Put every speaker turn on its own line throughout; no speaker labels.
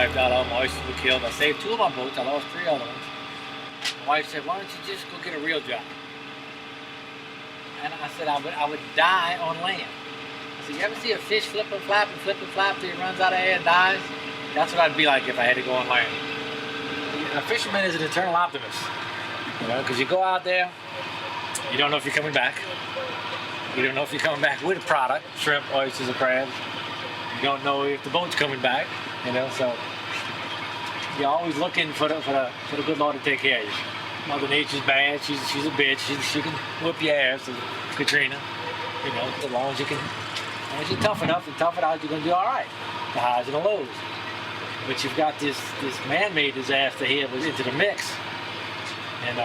wiped out, all my oysters were killed. I saved 2 of my boats, I lost 3 other ones. My wife said, why don't you just go get a real job? And I said, I would die on land. I said, you ever see a fish flip and flap till he runs out of air and dies? That's what I'd be like if I had to go on land. A fisherman is an eternal optimist, you know, because you go out there, you don't know if you're coming back. You don't know if you're coming back with a product, shrimp, oysters, or crabs. You don't know if the boat's coming back, you know, so you're always looking for the good Lord to take care of you. Mother Nature's bad, she's a bitch, she can whip your ass, Katrina, you know, as long as you're tough enough and tough it out, you're gonna do all right, the highs and the lows. But you've got this man-made disaster here into the mix. And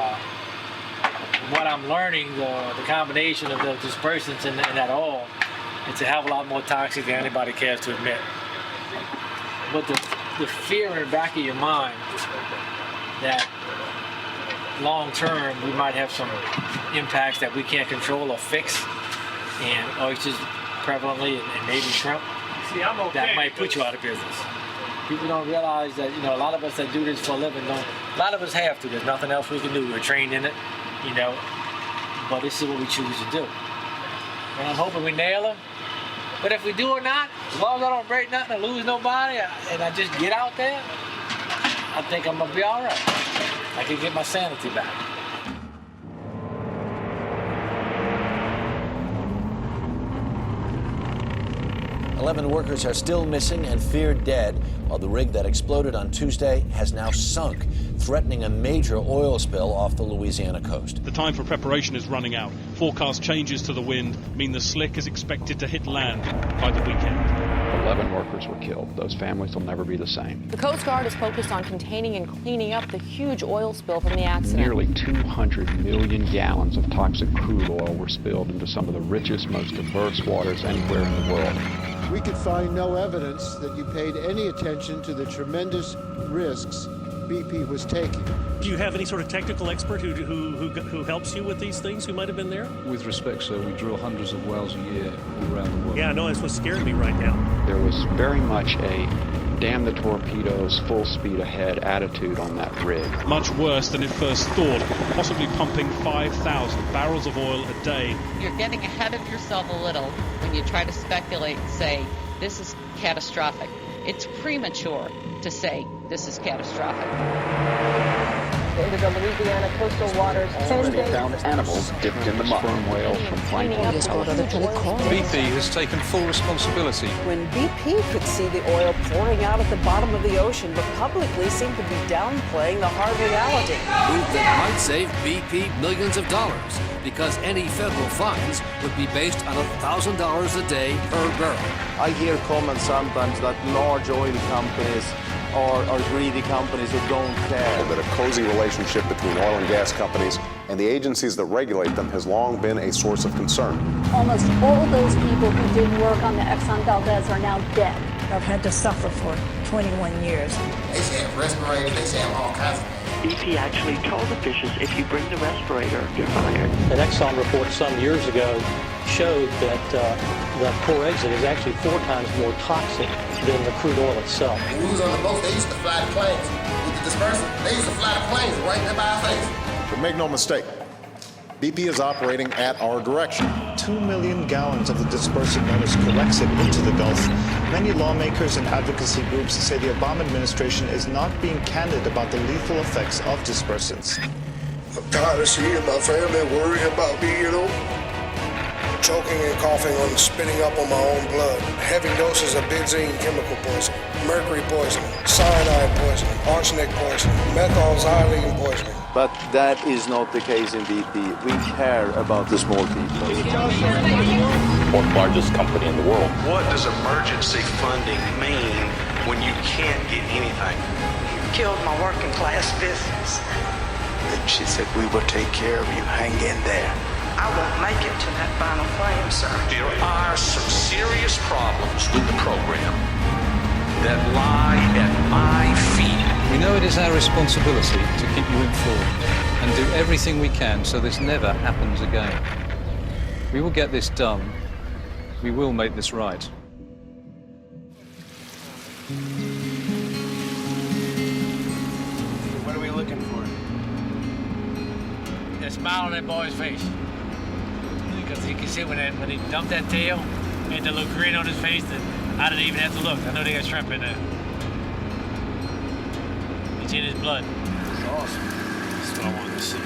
what I'm learning, the combination of the dispersants and that oil, it's a hell of a lot more toxic than anybody cares to admit. But the fear in the back of your mind that long term we might have some impacts that we can't control or fix, and oysters prevalently and maybe shrimp, that might put you out of business. People don't realize that, you know, a lot of us that do this for a living a lot of us have to. There's nothing else we can do. We're trained in it, you know, but this is what we choose to do. And I'm hoping we nail them. But if we do or not, as long as I don't break nothing and lose nobody, and I just get out there, I think I'm gonna be all right. I can get my sanity back.
11 workers are still missing and feared dead, while the rig that exploded on Tuesday has now sunk, threatening a major oil spill off the Louisiana coast.
The time for preparation is running out. Forecast changes to the wind mean the slick is expected to hit land by the weekend.
11 workers were killed. Those families will never be the same.
The Coast Guard is focused on containing and cleaning up the huge oil spill from the accident.
Nearly 200 million gallons of toxic crude oil were spilled into some of the richest, most diverse waters anywhere in the world.
We could find no evidence that you paid any attention to the tremendous risks BP was taking.
Do you have any sort of technical expert who helps you with these things who might have been there?
With respect, sir, we drill hundreds of wells a year all around the world.
Yeah, no, that's what's scaring me right now.
There was very much a damn the torpedoes, full speed ahead attitude on that rig.
Much worse than it first thought, possibly pumping 5,000 barrels of oil a day.
You're getting ahead of yourself a little when you try to speculate and say, this is catastrophic. It's premature to say this is catastrophic.
Into the Louisiana coastal waters.
Already found animals dipped in the muck. Sperm whales from plankton.
BP has taken full responsibility.
When BP could see the oil pouring out at the bottom of the ocean, but publicly seemed to be downplaying the hard reality.
Move that might save BP millions of dollars, because any federal fines would be based on $1,000 a day per barrel.
I hear comments sometimes that large oil companies are greedy companies who don't care.
That a cozy relationship between oil and gas companies and the agencies that regulate them has long been a source of concern.
Almost all those people who did work on the Exxon Valdez are now dead.
I've had to suffer for 21 years.
They say have respirators, they say have all kinds of things.
BP actually told officials, if you bring the respirator, you're fired.
An Exxon report some years ago showed that the core exit is actually 4 times more toxic than the crude oil itself.
When we was on the boat, they used to fly the planes with the dispersant. They used to fly the planes right there by our face.
But make no mistake, BP is operating at our direction.
2 million gallons of the dispersant known as Corexit into the Gulf. Many lawmakers and advocacy groups say the Obama administration is not being candid about the lethal effects of dispersants.
I'm tired of seeing my family worry about me, choking and coughing on spitting up on my own blood. Heavy doses of benzene chemical poisoning, mercury poisoning, cyanide poisoning, arsenic poisoning, methylxylene poisoning.
But that is not the case in BP. We care about the small people.
Fourth largest company in the world.
What does emergency funding mean when you can't get anything?
You killed my working class business.
And she said, we will take care of you. Hang in there.
I won't make it to that final frame, sir.
There are some serious problems with the program that lie at my feet.
We know it is our responsibility to keep you informed and do everything we can so this never happens again. We will get this done. We will make this right.
looking for it. The smile on that boy's face. Because you can see when he dumped that tail, he had that little grin on his face that I didn't even have to look. I know they got shrimp in there. It's in his blood. It's awesome. That's what I wanted to see.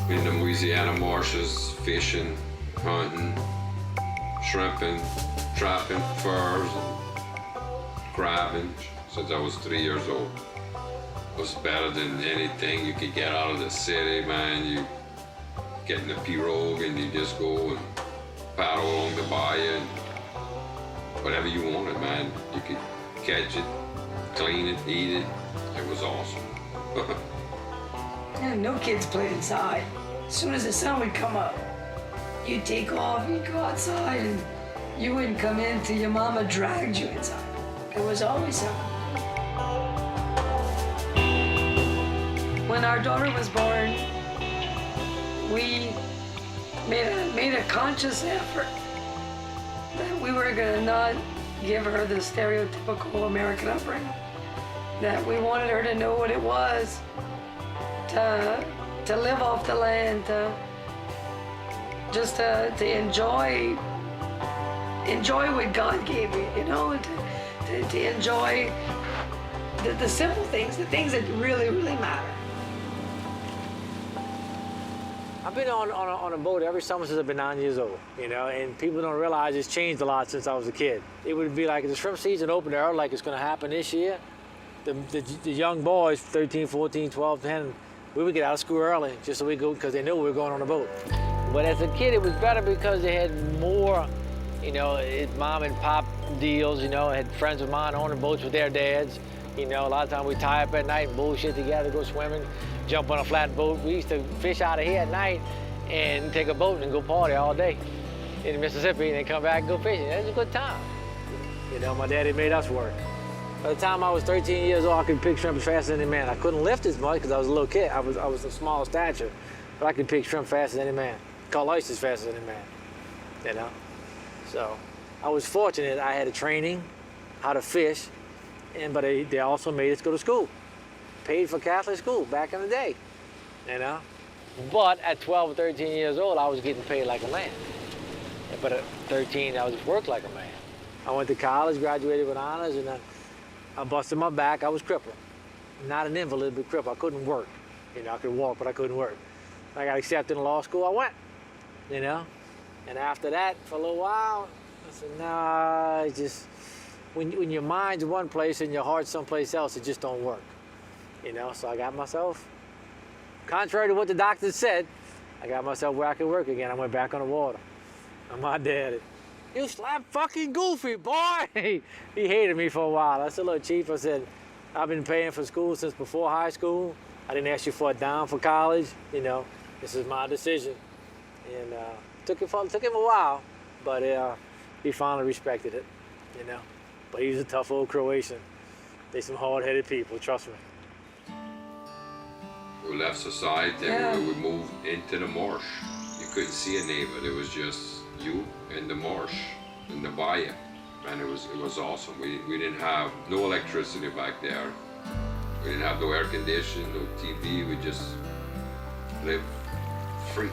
In the Louisiana marshes, fishing, hunting, shrimping, trapping furs, crabbing since I was 3 years old. It was better than anything you could get out of the city, man. You get in the pirogue and you just go and paddle along the bayou and whatever you wanted, man. You could catch it, clean it, eat it. It was awesome.
Yeah, no kids played inside. As soon as the sun would come up, you'd take off, you'd go outside, and you wouldn't come in till your mama dragged you inside. It was always something. When our daughter was born, we made a conscious effort that we were gonna not give her the stereotypical American upbringing, that we wanted her to know what it was to live off the land, to enjoy what God gave you, you know, to enjoy the simple things, the things that really, really matter.
I've been on a boat every summer since I've been 9 years old, you know, and people don't realize it's changed a lot since I was a kid. It would be like the shrimp season opened early, like it's going to happen this year. The young boys, 13, 14, 12, 10, we would get out of school early just so we go, because they knew we were going on a boat. But as a kid, it was better because they had more, you know, mom and pop deals, you know. I had friends of mine on the boats with their dads. You know, a lot of times we tie up at night and bullshit together, go swimming, jump on a flat boat. We used to fish out of here at night and take a boat and go party all day in Mississippi and then come back and go fishing. It was a good time. You know, my daddy made us work. By the time I was 13 years old, I could pick shrimp as fast as any man. I couldn't lift as much because I was a little kid. I was a small stature, but I could pick shrimp fast as any man. Caught ice as fast as any man, you know? So I was fortunate. I had a training how to fish, but they also made us go to school. Paid for Catholic school back in the day, you know? But at 12 or 13 years old, I was getting paid like a man. But at 13, I was worked like a man. I went to college, graduated with honors, and I busted my back. I was crippled. Not an invalid, but crippled. I couldn't work. You know, I could walk, but I couldn't work. I got accepted in law school, I went, you know? And after that, for a little while, I said, nah, it's just, when your mind's one place and your heart's someplace else, it just don't work. You know, so I got myself, contrary to what the doctor said, I got myself where I could work again. I went back on the water. And my daddy, you slap fucking goofy, boy! He hated me for a while. I said, look, Chief, I said, I've been paying for school since before high school. I didn't ask you for a dime for college, you know. This is my decision. And took him a while, but he finally respected it, you know. But he was a tough old Croatian. They some hard-headed people, trust me.
We left society and we moved into the marsh. You couldn't see a neighbor. It was just you and the marsh and the bayou. And it was awesome. We didn't have no electricity back there. We didn't have no air conditioning, no TV. We just lived free.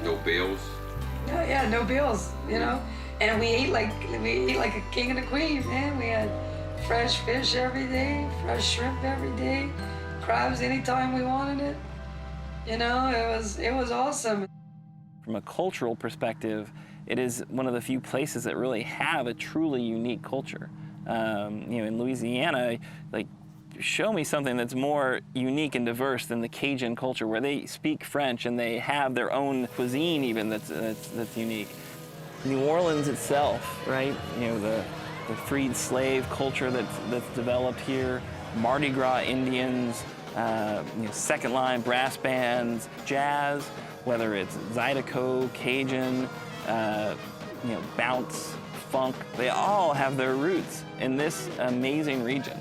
No bills.
Yeah, no bills, you know. And we ate like a king and a queen, man. We had fresh fish every day, fresh shrimp every day, crabs anytime we wanted it. You know, it was awesome.
From a cultural perspective, it is one of the few places that really have a truly unique culture. You know, in Louisiana, like, show me something that's more unique and diverse than the Cajun culture, where they speak French and they have their own cuisine even that's unique. New Orleans itself, right? You know, the freed slave culture that's developed here, Mardi Gras Indians, you know, second line brass bands, jazz, whether it's Zydeco, Cajun, you know, bounce, funk, they all have their roots in this amazing region.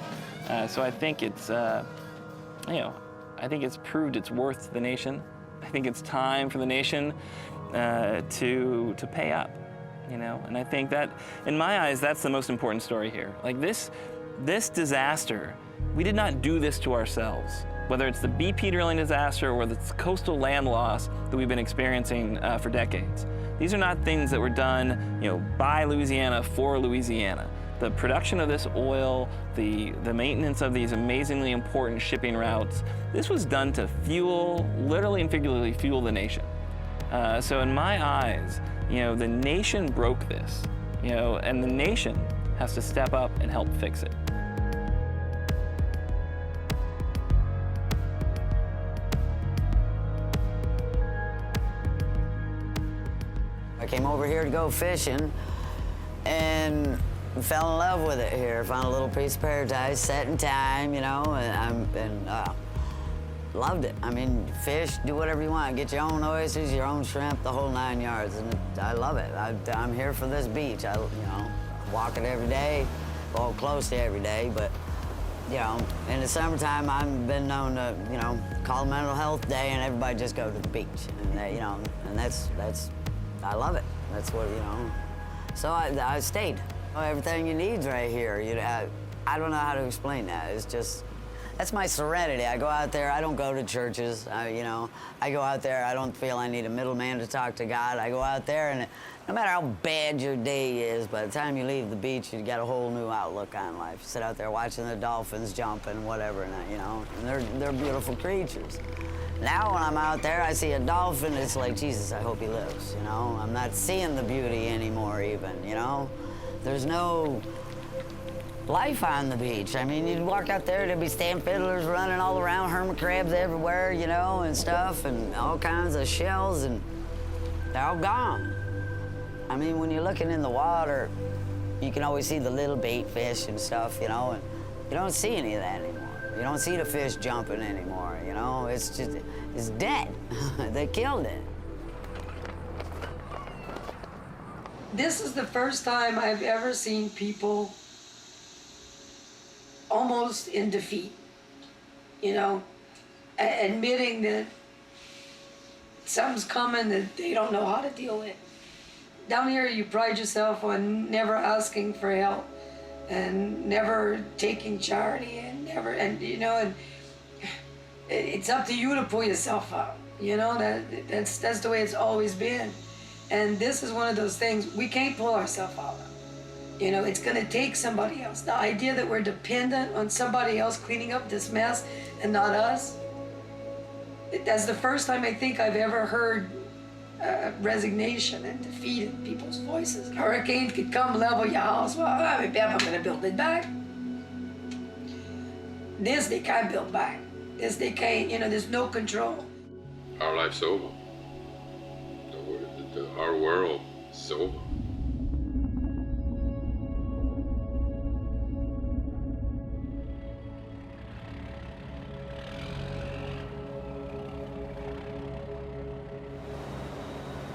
So I think it's, I think it's proved its worth to the nation. I think it's time for the nation to pay up, And I think that, in my eyes, that's the most important story here. Like this disaster, we did not do this to ourselves. Whether it's the BP drilling disaster or the coastal land loss that we've been experiencing for decades. These are not things that were done, by Louisiana for Louisiana. The production of this oil, the maintenance of these amazingly important shipping routes, this was done to fuel, literally and figuratively fuel the nation. So in my eyes, the nation broke this, and the nation has to step up and help fix it.
I came over here to go fishing and fell in love with it here. Found a little piece of paradise, set in time, and loved it. I mean, fish, do whatever you want. Get your own oysters, your own shrimp, the whole 9 yards, and I love it. I'm here for this beach. I walk it every day, well, close to every day, but in the summertime, I've been known to, call mental health day, and everybody just go to the beach, and and that's. I love it. That's what, So I stayed. Everything you need's right here. I don't know how to explain that. It's just, that's my serenity. I go out there, I don't go to churches. I go out there, I don't feel I need a middleman to talk to God. I go out there, and no matter how bad your day is, by the time you leave the beach, you got a whole new outlook on life. You sit out there watching the dolphins jumping, whatever, and they're beautiful creatures. Now when I'm out there, I see a dolphin, it's like, Jesus, I hope he lives, I'm not seeing the beauty anymore even, There's no life on the beach. I mean, you'd walk out there, there'd be stand fiddlers running all around, hermit crabs everywhere, and stuff, and all kinds of shells, and they're all gone. I mean, when you're looking in the water, you can always see the little bait fish and stuff, and you don't see any of that anymore. You don't see the fish jumping anymore, It's just, it's dead. They killed it.
This is the first time I've ever seen people almost in defeat, admitting that something's coming that they don't know how to deal with. Down here, you pride yourself on never asking for help and never taking charity and and it's up to you to pull yourself up. That's the way it's always been. And this is one of those things, we can't pull ourselves out of. It's gonna take somebody else. The idea that we're dependent on somebody else cleaning up this mess and not us, that's the first time I think I've ever heard resignation and defeat in people's voices. Hurricanes could come level your house. Well, I'm gonna build it back. This they can't build back. This they can't, there's no control.
Our life's over. Our world is over.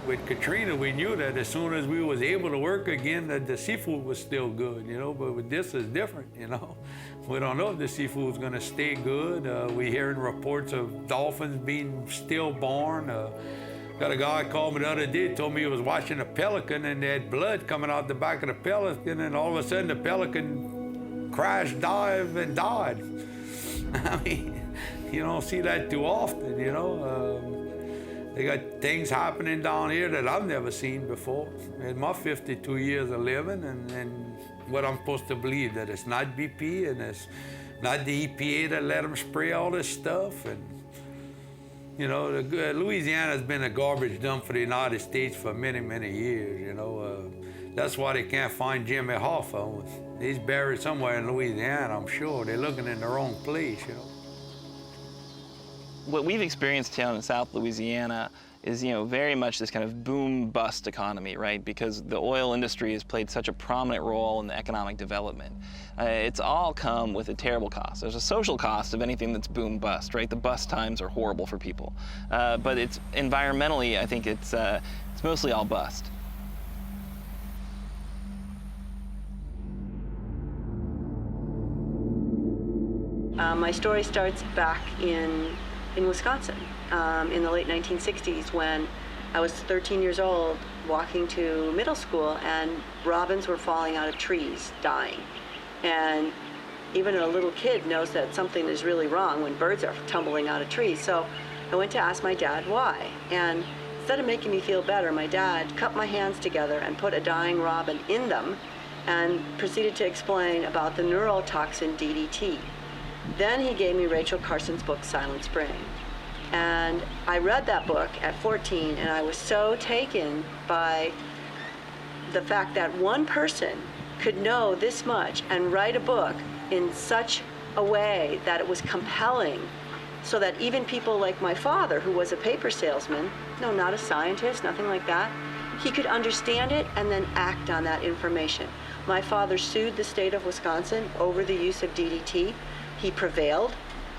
With Katrina, we knew that as soon as we was able to work again, that the seafood was still good, but with this is different, We don't know if the seafood's gonna stay good. We're hearing reports of dolphins being stillborn. Got a guy called me the other day, told me he was watching a pelican and they had blood coming out the back of the pelican, and all of a sudden the pelican crashed, dived, and died. I mean, you don't see that too often, They got things happening down here that I've never seen before in my 52 years of living, and what I'm supposed to believe, that it's not BP and it's not the EPA that let them spray all this stuff. And Louisiana's been a garbage dump for the United States for many, many years, That's why they can't find Jimmy Hoffa. He's buried somewhere in Louisiana, I'm sure. They're looking in the wrong place,
What we've experienced down in South Louisiana is, very much this kind of boom-bust economy, right? Because the oil industry has played such a prominent role in the economic development. It's all come with a terrible cost. There's a social cost of anything that's boom-bust, right? The bust times are horrible for people. But it's environmentally, I think it's mostly all bust.
My story starts back in Wisconsin in the late 1960s when I was 13 years old, walking to middle school, and robins were falling out of trees, dying. And even a little kid knows that something is really wrong when birds are tumbling out of trees. So I went to ask my dad why. And instead of making me feel better, my dad cupped my hands together and put a dying robin in them and proceeded to explain about the neurotoxin DDT. Then he gave me Rachel Carson's book, Silent Spring. And I read that book at 14, and I was so taken by the fact that one person could know this much and write a book in such a way that it was compelling, so that even people like my father, who was a paper salesman, no, not a scientist, nothing like that, he could understand it and then act on that information. My father sued the state of Wisconsin over the use of DDT. He prevailed,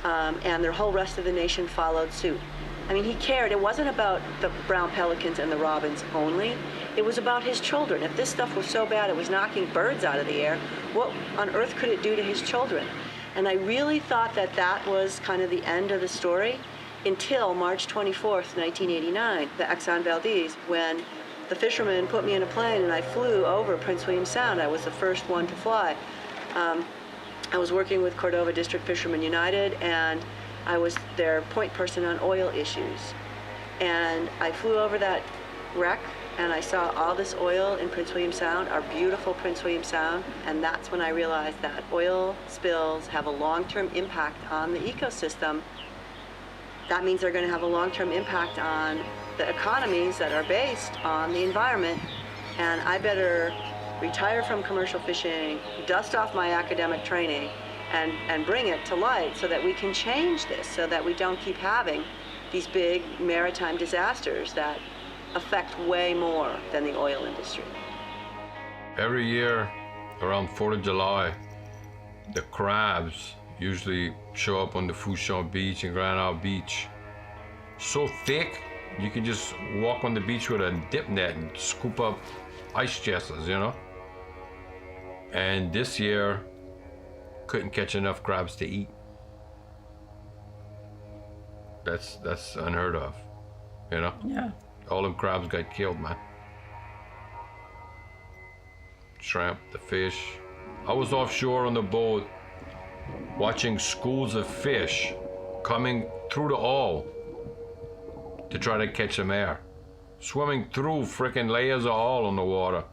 and the whole rest of the nation followed suit. I mean, he cared. It wasn't about the brown pelicans and the robins only. It was about his children. If this stuff was so bad it was knocking birds out of the air, what on earth could it do to his children? And I really thought that that was kind of the end of the story until March 24th, 1989, the Exxon Valdez, when the fishermen put me in a plane and I flew over Prince William Sound. I was the first one to fly. I was working with Cordova District Fishermen United, and I was their point person on oil issues. And I flew over that wreck, and I saw all this oil in Prince William Sound, our beautiful Prince William Sound, and that's when I realized that oil spills have a long-term impact on the ecosystem. That means they're going to have a long-term impact on the economies that are based on the environment, and I better retire from commercial fishing, dust off my academic training, and bring it to light so that we can change this, so that we don't keep having these big maritime disasters that affect way more than the oil industry.
Every year around 4th of July, the crabs usually show up on the Fouchon Beach and Grand Isle Beach. So thick, you can just walk on the beach with a dip net and scoop up ice chests, you know? And this year, couldn't catch enough crabs to eat. That's unheard of, you know?
Yeah.
All them crabs got killed, man. Shrimp, the fish. I was offshore on the boat watching schools of fish coming through the hull to try to catch some air. Swimming through frickin' layers of hull on the water,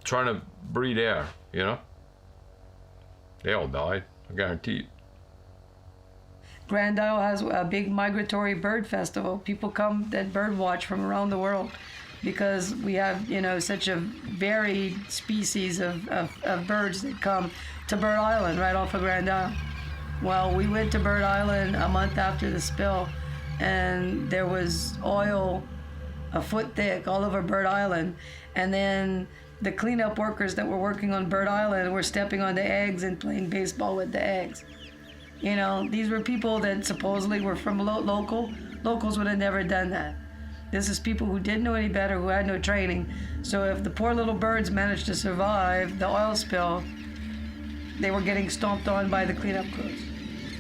trying to breathe air, you know? They all died, I guarantee you.
Grand Isle has a big migratory bird festival. People come and bird watch from around the world because we have, you know, such a varied species of birds that come to Bird Island right off of Grand Isle. Well, we went to Bird Island a month after the spill, and there was oil a foot thick all over Bird Island, and then the cleanup workers that were working on Bird Island were stepping on the eggs and playing baseball with the eggs. You know, these were people that supposedly were from locals would have never done that. This is people who didn't know any better, who had no training. So if the poor little birds managed to survive the oil spill, they were getting stomped on by the cleanup crews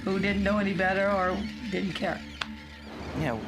who didn't know any better or didn't care.
You know,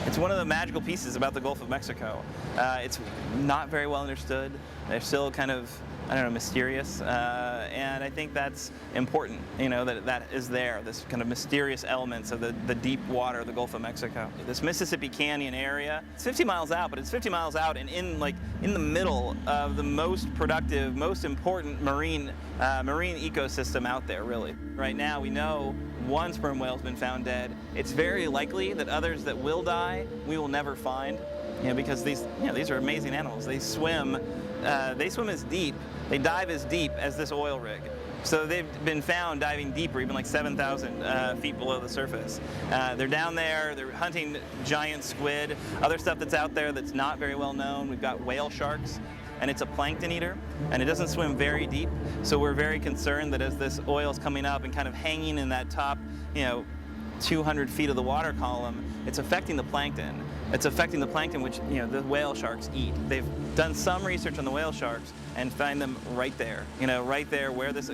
it's one of the magical pieces about the Gulf of Mexico. It's not very well understood. They're still kind of, I don't know, mysterious. And I think that's important, you know, that is there, this kind of mysterious elements of the deep water of the Gulf of Mexico. This Mississippi Canyon area, it's 50 miles out, but it's 50 miles out and in the middle of the most productive, most important marine ecosystem out there, really. Right now, we know one sperm whale's been found dead. It's very likely that others that will die, we will never find, you know, because these are amazing animals. They swim as deep, they dive as deep as this oil rig. So they've been found diving deeper, even like 7,000 feet below the surface. They're down there, they're hunting giant squid, other stuff that's out there that's not very well known. We've got whale sharks, and it's a plankton eater, and it doesn't swim very deep. So we're very concerned that as this oil's coming up and kind of hanging in that top, 200 feet of the water column, it's affecting the plankton. it's affecting the plankton, which the whale sharks eat. They've done some research on the whale sharks and find them right there. Right there where this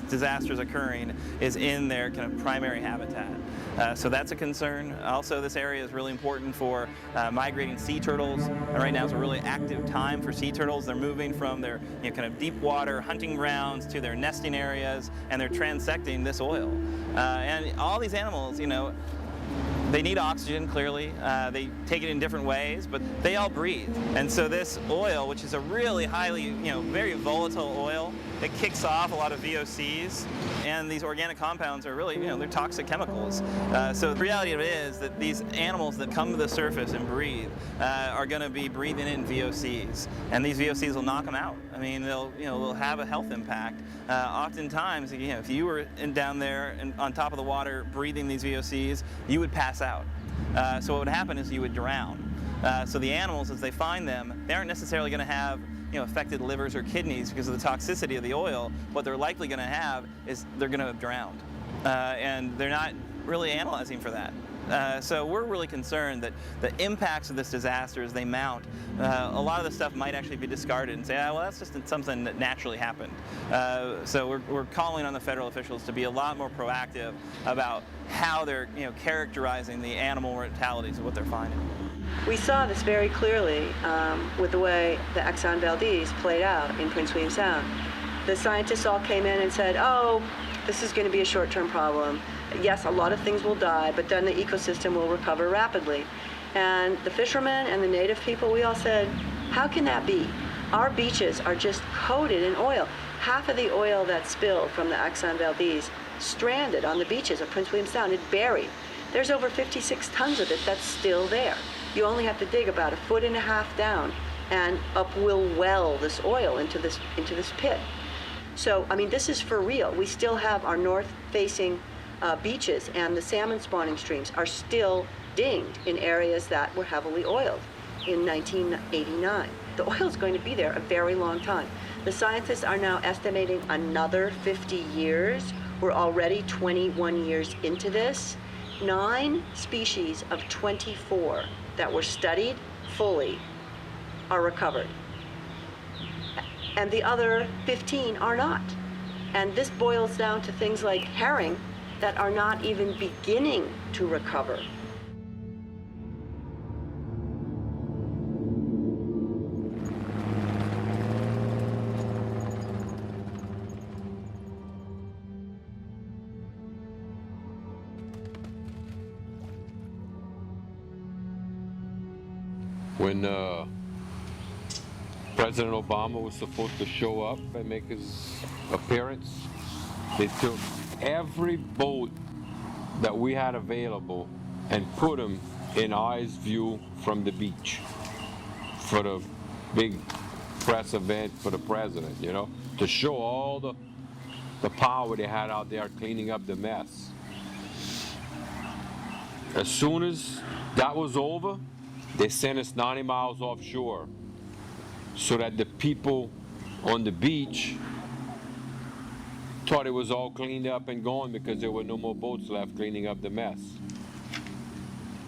disaster is occurring is in their kind of primary habitat. So that's a concern. Also, this area is really important for migrating sea turtles. And right now is a really active time for sea turtles. They're moving from their kind of deep water hunting grounds to their nesting areas, and they're transecting this oil. And all these animals, they need oxygen, clearly. They take it in different ways, but they all breathe. And so this oil, which is a really highly, very volatile oil, it kicks off a lot of VOCs, and these organic compounds are really, they're toxic chemicals. So the reality of it is that these animals that come to the surface and breathe are going to be breathing in VOCs, and these VOCs will knock them out. I mean, they'll have a health impact. Oftentimes, if you were down there and on top of the water breathing these VOCs, you would pass out. So what would happen is you would drown. So the animals, as they find them, they aren't necessarily going to have affected livers or kidneys because of the toxicity of the oil. What they're likely going to have is they're going to have drowned. And they're not really analyzing for that. So we're really concerned that the impacts of this disaster as they mount, a lot of the stuff might actually be discarded and say, well, that's just something that naturally happened. So we're calling on the federal officials to be a lot more proactive about how they're characterizing the animal mortalities of what they're finding.
We saw this very clearly with the way the Exxon Valdez played out in Prince William Sound. The scientists all came in and said, oh, this is going to be a short-term problem. Yes, a lot of things will die, but then the ecosystem will recover rapidly. And the fishermen and the native people, we all said, how can that be? Our beaches are just coated in oil. Half of the oil that spilled from the Exxon Valdez stranded on the beaches of Prince William Sound. It buried. There's over 56 tons of it that's still there. You only have to dig about 1.5 feet down, and up will well this oil into this pit. So, I mean, this is for real. We still have our north-facing beaches, and the salmon spawning streams are still dinged in areas that were heavily oiled in 1989. The oil is going to be there a very long time. The scientists are now estimating another 50 years. We're already 21 years into this. 9 species of 24 that were studied fully are recovered. And the other 15 are not. And this boils down to things like herring that are not even beginning to recover.
When President Obama was supposed to show up and make his appearance, they took every boat that we had available and put them in eyes view from the beach for the big press event for the president, to show all the power they had out there cleaning up the mess. As soon as that was over, they sent us 90 miles offshore so that the people on the beach thought it was all cleaned up and gone because there were no more boats left cleaning up the mess.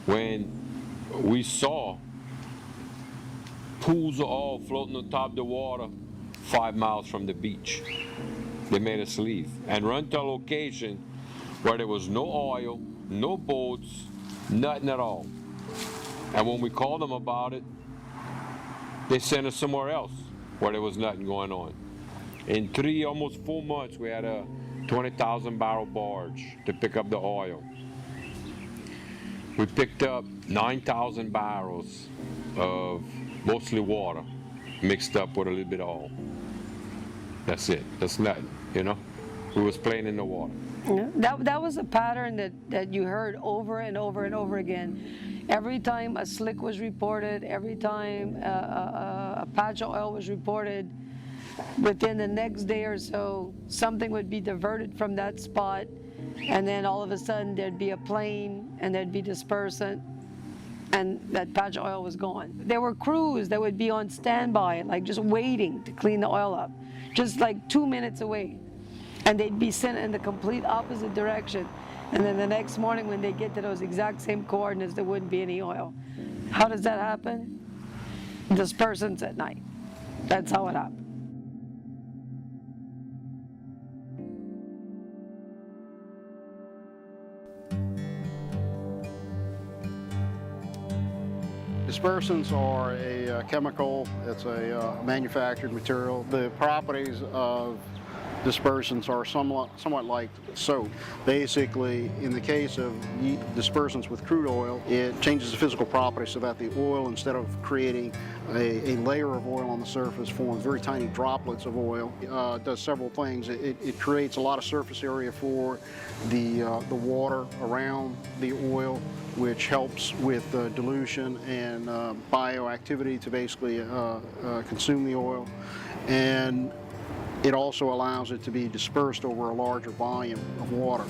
When we saw pools of oil floating on top of the water 5 miles from the beach, they made us leave and run to a location where there was no oil, no boats, nothing at all. And when we called them about it, they sent us somewhere else where there was nothing going on. In 3, almost 4 months, we had a 20,000 barrel barge to pick up the oil. We picked up 9,000 barrels of mostly water mixed up with a little bit of oil. That's it. That's nothing, We was playing in the water.
Yeah, that was a pattern that you heard over and over and over again. Every time a slick was reported, every time a patch of oil was reported, within the next day or so, something would be diverted from that spot, and then all of a sudden there'd be a plane and there'd be dispersant, and that patch of oil was gone. There were crews that would be on standby, like just waiting to clean the oil up, just like 2 minutes away. And they'd be sent in the complete opposite direction. And then the next morning when they get to those exact same coordinates, there wouldn't be any oil. How does that happen? Dispersants at night. That's how it happens.
Dispersants are a chemical. It's a manufactured material. The properties of dispersants are somewhat like soap. Basically, in the case of dispersants with crude oil, it changes the physical properties so that the oil, instead of creating a layer of oil on the surface, forms very tiny droplets of oil. It does several things. It creates a lot of surface area for the water around the oil, which helps with dilution and bioactivity to basically consume the oil. And it also allows it to be dispersed over a larger volume of water.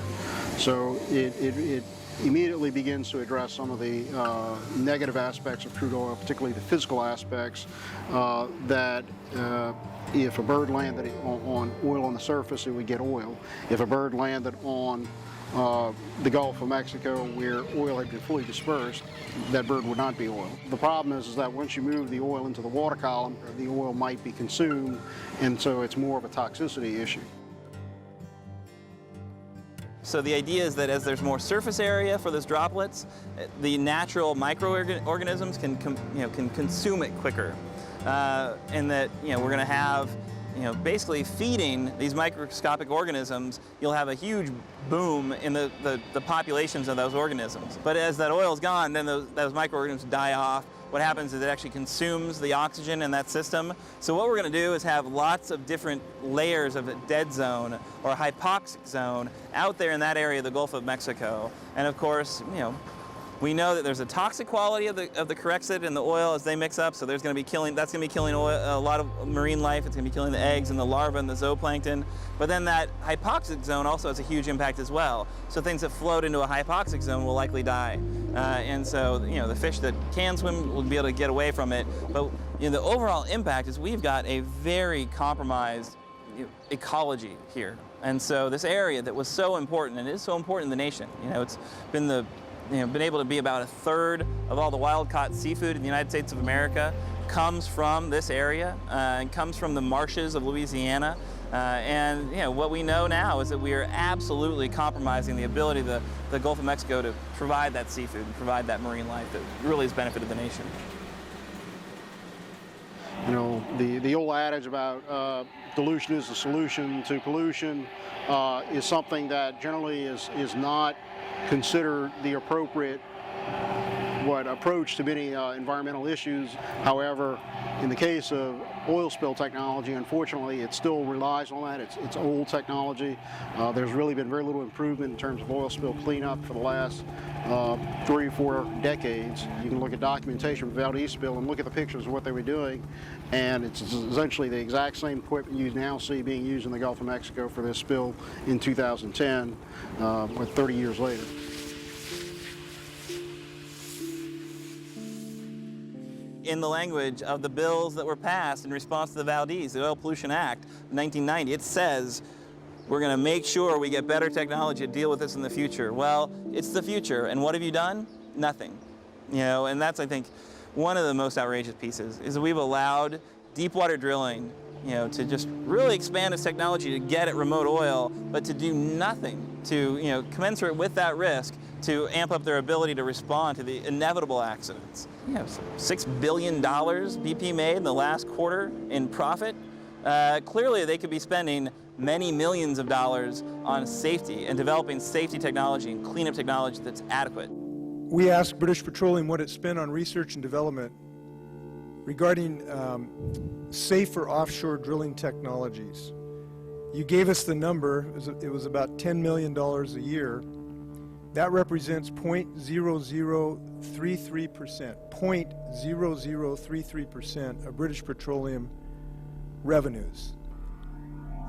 So it immediately begins to address some of the negative aspects of crude oil, particularly the physical aspects that if a bird landed on oil on the surface, it would get oil. If a bird landed on the Gulf of Mexico, where oil had been fully dispersed, that bird would not be oil. The problem is that once you move the oil into the water column, the oil might be consumed, and so it's more of a toxicity issue.
So the idea is that as there's more surface area for those droplets, the natural microorganisms can consume it quicker, and that we're going to have basically feeding these microscopic organisms. You'll have a huge boom in the populations of those organisms. But as that oil's gone, then those microorganisms die off. What happens is it actually consumes the oxygen in that system. So what we're going to do is have lots of different layers of a dead zone or a hypoxic zone out there in that area of the Gulf of Mexico. And of course, we know that there's a toxic quality of the corexit and the oil as they mix up, so that's going to be killing oil, a lot of marine life. It's going to be killing the eggs and the larvae and the zooplankton. But then that hypoxic zone also has a huge impact as well. So things that float into a hypoxic zone will likely die. And so the fish that can swim will be able to get away from it. But the overall impact is we've got a very compromised ecology here. And so this area that was so important, and is so important in the nation, it's been been able to be about a third of all the wild-caught seafood in the United States of America comes from this area and comes from the marshes of Louisiana. And what we know now is that we are absolutely compromising the ability of the Gulf of Mexico to provide that seafood and provide that marine life that really has benefited the nation.
The old adage about dilution is the solution to pollution is something that generally is not considered the appropriate approach to many environmental issues. However, in the case of oil spill technology, unfortunately, it still relies on that. It's old technology. There's really been very little improvement in terms of oil spill cleanup for the last 3 or 4 decades. You can look at documentation from Valdez spill and look at the pictures of what they were doing, and it's essentially the exact same equipment you now see being used in the Gulf of Mexico for this spill in 2010, 30 years later.
In the language of the bills that were passed in response to the Valdez, the Oil Pollution Act of 1990, it says we're going to make sure we get better technology to deal with this in the future. Well, it's the future, and what have you done? Nothing. And that's, I think, one of the most outrageous pieces, is that we've allowed deepwater drilling, to just really expand its technology to get at remote oil, but to do nothing to, commensurate with that risk to amp up their ability to respond to the inevitable accidents. $6 billion BP made in the last quarter in profit. Clearly, they could be spending many millions of dollars on safety and developing safety technology and cleanup technology that's adequate.
We asked British Petroleum what it spent on research and development regarding safer offshore drilling technologies. You gave us the number. It was about $10 million a year. That represents 0.0033% of British Petroleum revenues.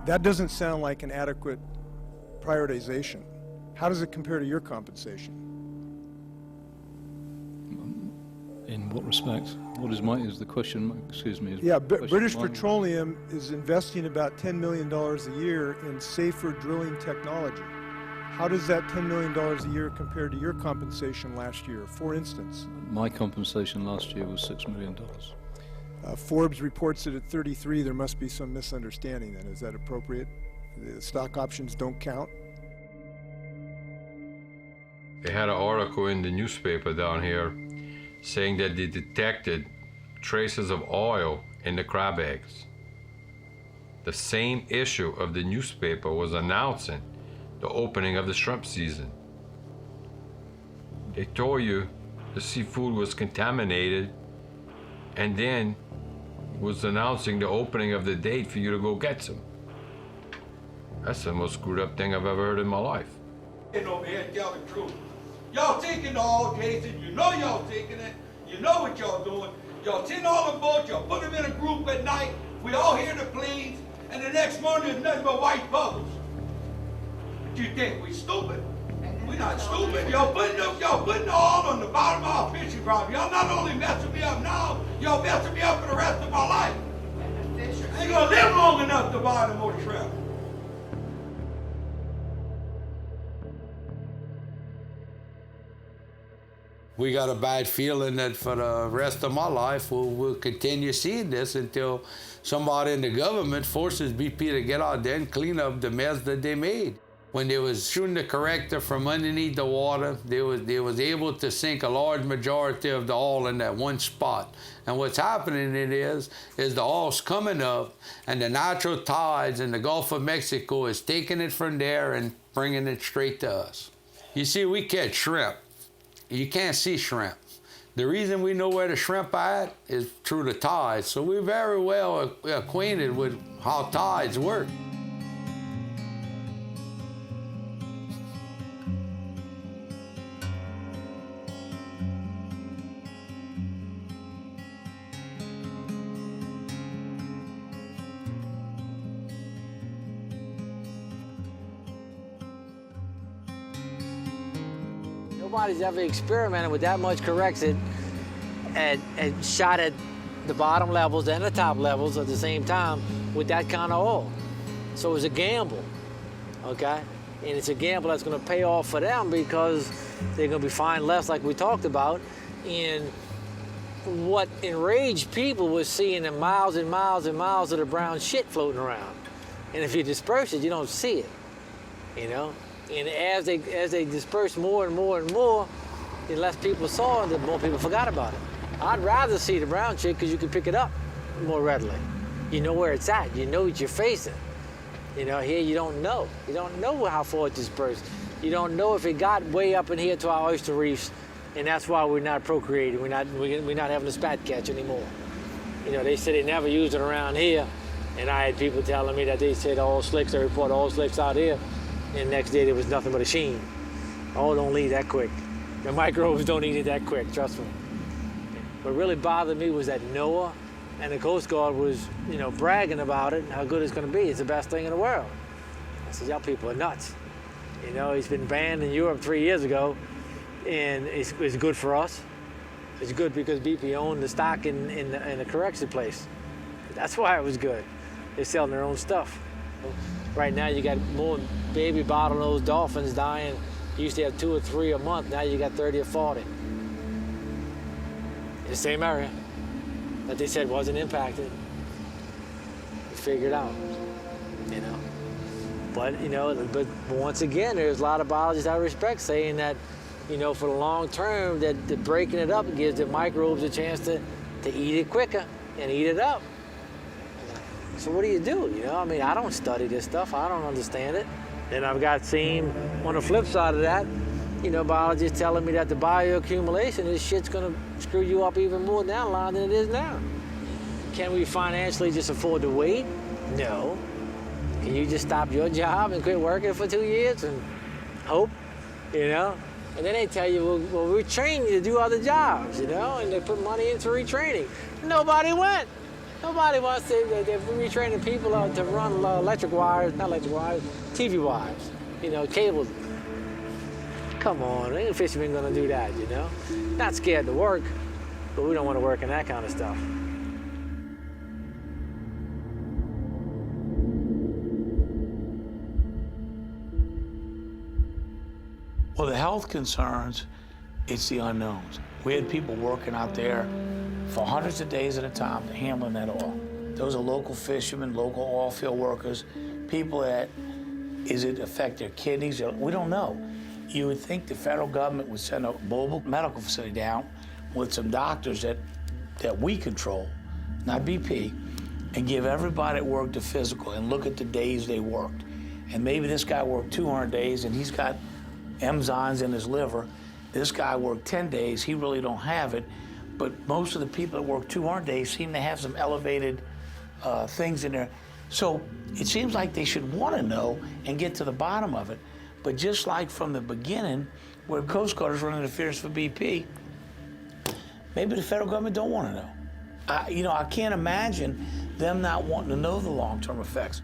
That doesn't sound like an adequate prioritization. How does it compare to your compensation?
In what respect? What is the question? Excuse me.
British Petroleum is investing about $10 million a year in safer drilling technology. How does that $10 million a year compare to your compensation last year? For instance,
My compensation last year was $6 million.
Forbes reports it at 33. There must be some misunderstanding then. Is that appropriate? The stock options don't count?
They had an article in the newspaper down here saying that they detected traces of oil in the crab eggs. The same issue of the newspaper was announcing the opening of the shrimp season. They told you the seafood was contaminated and then was announcing the opening of the date for you to go get some. That's the most screwed up thing I've ever heard in my life.
Getting over here and tell the truth. Y'all taking the all cases, you know y'all taking it, you know what y'all doing. Y'all sitting all the boats, y'all put them in a group at night, we all hear the planes, and the next morning there's nothing but white bubbles. But you think we stupid? We not stupid. Y'all putting the all on the bottom of our fishing rod. Y'all not only messing me up now, y'all messing me up for the rest of my life. I ain't gonna live long enough to buy no more shrimp. We got a bad feeling that for the rest of my life, we'll continue seeing this until somebody in the government forces BP to get out there and clean up the mess that they made. When they was shooting the corrector from underneath the water, they was able to sink a large majority of the oil in that one spot. And what's happening is the oil's coming up, and the natural tides in the Gulf of Mexico is taking it from there and bringing it straight to us. You see, we catch shrimp. You can't see shrimp. The reason we know where the shrimp are at is through the tides. So we're very well acquainted with how tides work.
Nobody's ever experimented with that much correction and shot at the bottom levels and the top levels at the same time with that kind of oil. So it's a gamble, okay? And it's a gamble that's gonna pay off for them because they're gonna be fined less like we talked about. And what enraged people was seeing the miles and miles and miles of the brown shit floating around. And if you disperse it, you don't see it, you know? And as they dispersed more and more and more, the less people saw it, the more people forgot about it. I'd rather see the brown chick because you can pick it up more readily. You know where it's at. You know what you're facing. You know, here you don't know. You don't know how far it dispersed. You don't know if it got way up in here to our oyster reefs, and that's why we're not procreating. We're not having a spat catch anymore. You know, they said they never used it around here, and I had people telling me that they said all slicks, they report all slicks out here. And the next day there was nothing but a sheen. Oh, don't leave that quick. The microbes don't eat it that quick, trust me. What really bothered me was that NOAA and the Coast Guard was, you know, bragging about it and how good it's gonna be. It's the best thing in the world. I said, y'all people are nuts. You know, it's been banned in Europe 3 years ago, and it's good for us. It's good because BP owned the stock in the correction place. That's why it was good. They're selling their own stuff. Right now you got more baby bottlenose dolphins dying. You used to have 2 or 3 a month. Now you got 30 or 40. In the same area that they said wasn't impacted. You figure it out, you know. But, you know, but once again, there's a lot of biologists I respect saying that, you know, for the long term, that the breaking it up gives the microbes a chance to eat it quicker and eat it up. So what do? You know, I mean, I don't study this stuff. I don't understand it. And I've got seen on the flip side of that, you know, biologists telling me that the bioaccumulation, this shit's gonna screw you up even more down the line than it is now. Can we financially just afford to wait? No. Can you just stop your job and quit working for 2 years and hope, you know? And then they tell you, well, we train you to do other jobs, you know, and they put money into retraining. Nobody went. Nobody wants to, they're retraining people to run electric wires, not electric wires, TV wires, you know, cables. Come on, ain't a fisherman gonna do that, you know? Not scared to work, but we don't want to work in that kind of stuff.
Well, the health concerns, it's the unknowns. We had people working out there for hundreds of days at a time handling that oil. Those are local fishermen, local oil field workers, people that, is it affect their kidneys? We don't know. You would think the federal government would send a mobile medical facility down with some doctors that we control, not BP, and give everybody that worked a physical and look at the days they worked. And maybe this guy worked 200 days and he's got enzymes in his liver. This guy worked 10 days, he really don't have it. But most of the people that work 200 days seem to have some elevated things in there. So it seems like they should want to know and get to the bottom of it. But just like from the beginning, where Coast Guarders run interference for BP, maybe the federal government don't want to know. I can't imagine them not wanting to know the long-term effects.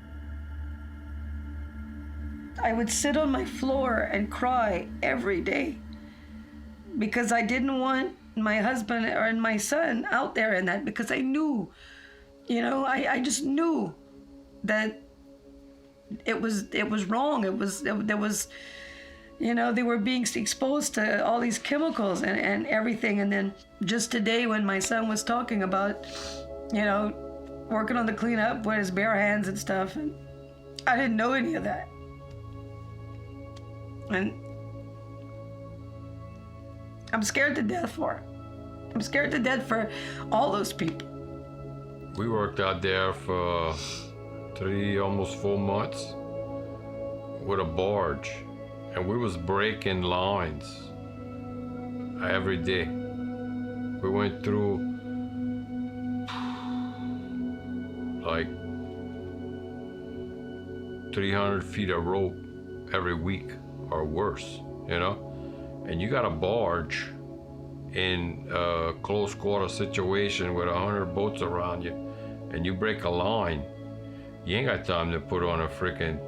I would sit on my floor and cry every day because I didn't want my husband or my son out there in that, because I knew, I just knew that it was wrong. There was, they were being exposed to all these chemicals and everything. And then just today when my son was talking about, working on the cleanup with his bare hands and stuff, and I didn't know any of that. And I'm scared to death for it. I'm scared to death for all those people.
We worked out there for 3, almost 4 months with a barge, and we was breaking lines every day. We went through like 300 feet of rope every week or worse, and you got a barge in a close quarter situation with 100 boats around you, and you break a line, you ain't got time to put on a freaking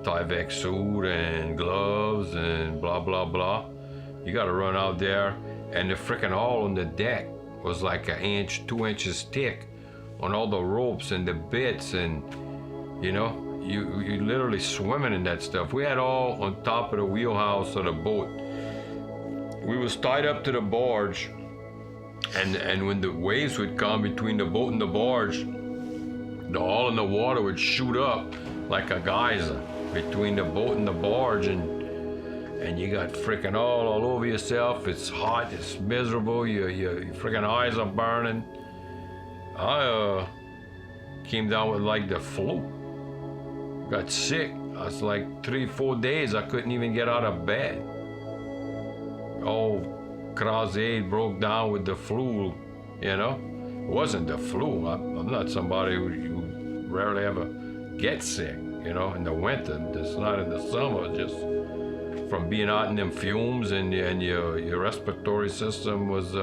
Tyvek suit and gloves and blah, blah, blah. You gotta run out there, and the freaking hull on the deck was like 1 inch, 2 inches thick on all the ropes and the bits, and you literally swimming in that stuff. We had all on top of the wheelhouse of the boat. We was tied up to the barge, and when the waves would come between the boat and the barge, the hull in the water would shoot up like a geyser between the boat and the barge, and you got freaking all over yourself. It's hot, it's miserable, your freaking eyes are burning. I came down with like the flu. Got sick. I was like 3-4 days I couldn't even get out of bed. Oh, Crozade broke down with the flu, It wasn't the flu. I'm not somebody who rarely ever gets sick, in the winter. It's not in the summer, just from being out in them fumes, and your respiratory system was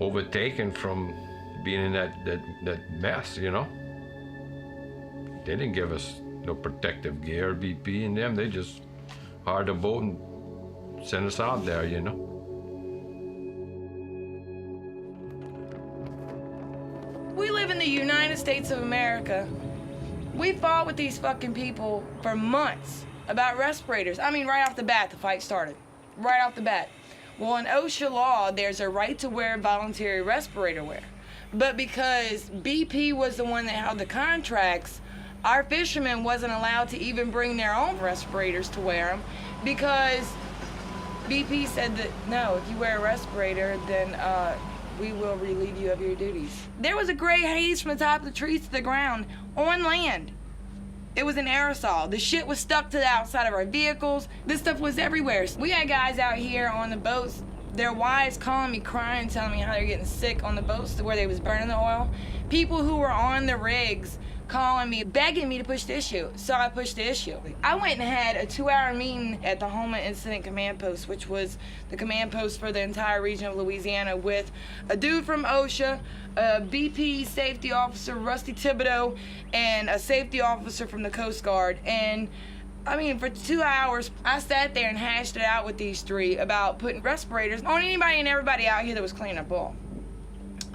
overtaken from being in that mess, They didn't give us no protective gear, BP and them. They just hired a boat and sent us out there,
We live in the United States of America. We fought with these fucking people for months about respirators. I mean, right off the bat, the fight started. Right off the bat. Well, in OSHA law, there's a right to wear voluntary respirator wear. But because BP was the one that held the contracts, our fishermen wasn't allowed to even bring their own respirators to wear them, because BP said that, no, if you wear a respirator, then we will relieve you of your duties. There was a gray haze from the top of the trees to the ground on land. It was an aerosol. The shit was stuck to the outside of our vehicles. This stuff was everywhere. We had guys out here on the boats, their wives calling me, crying, telling me how they're getting sick on the boats to where they was burning the oil. People who were on the rigs calling me, begging me to push the issue. So I pushed the issue. I went and had a 2-hour meeting at the Homeland Incident Command Post, which was the command post for the entire region of Louisiana, with a dude from OSHA, a BP safety officer, Rusty Thibodeau, and a safety officer from the Coast Guard. And I mean, for 2 hours, I sat there and hashed it out with these three about putting respirators on anybody and everybody out here that was cleaning up oil.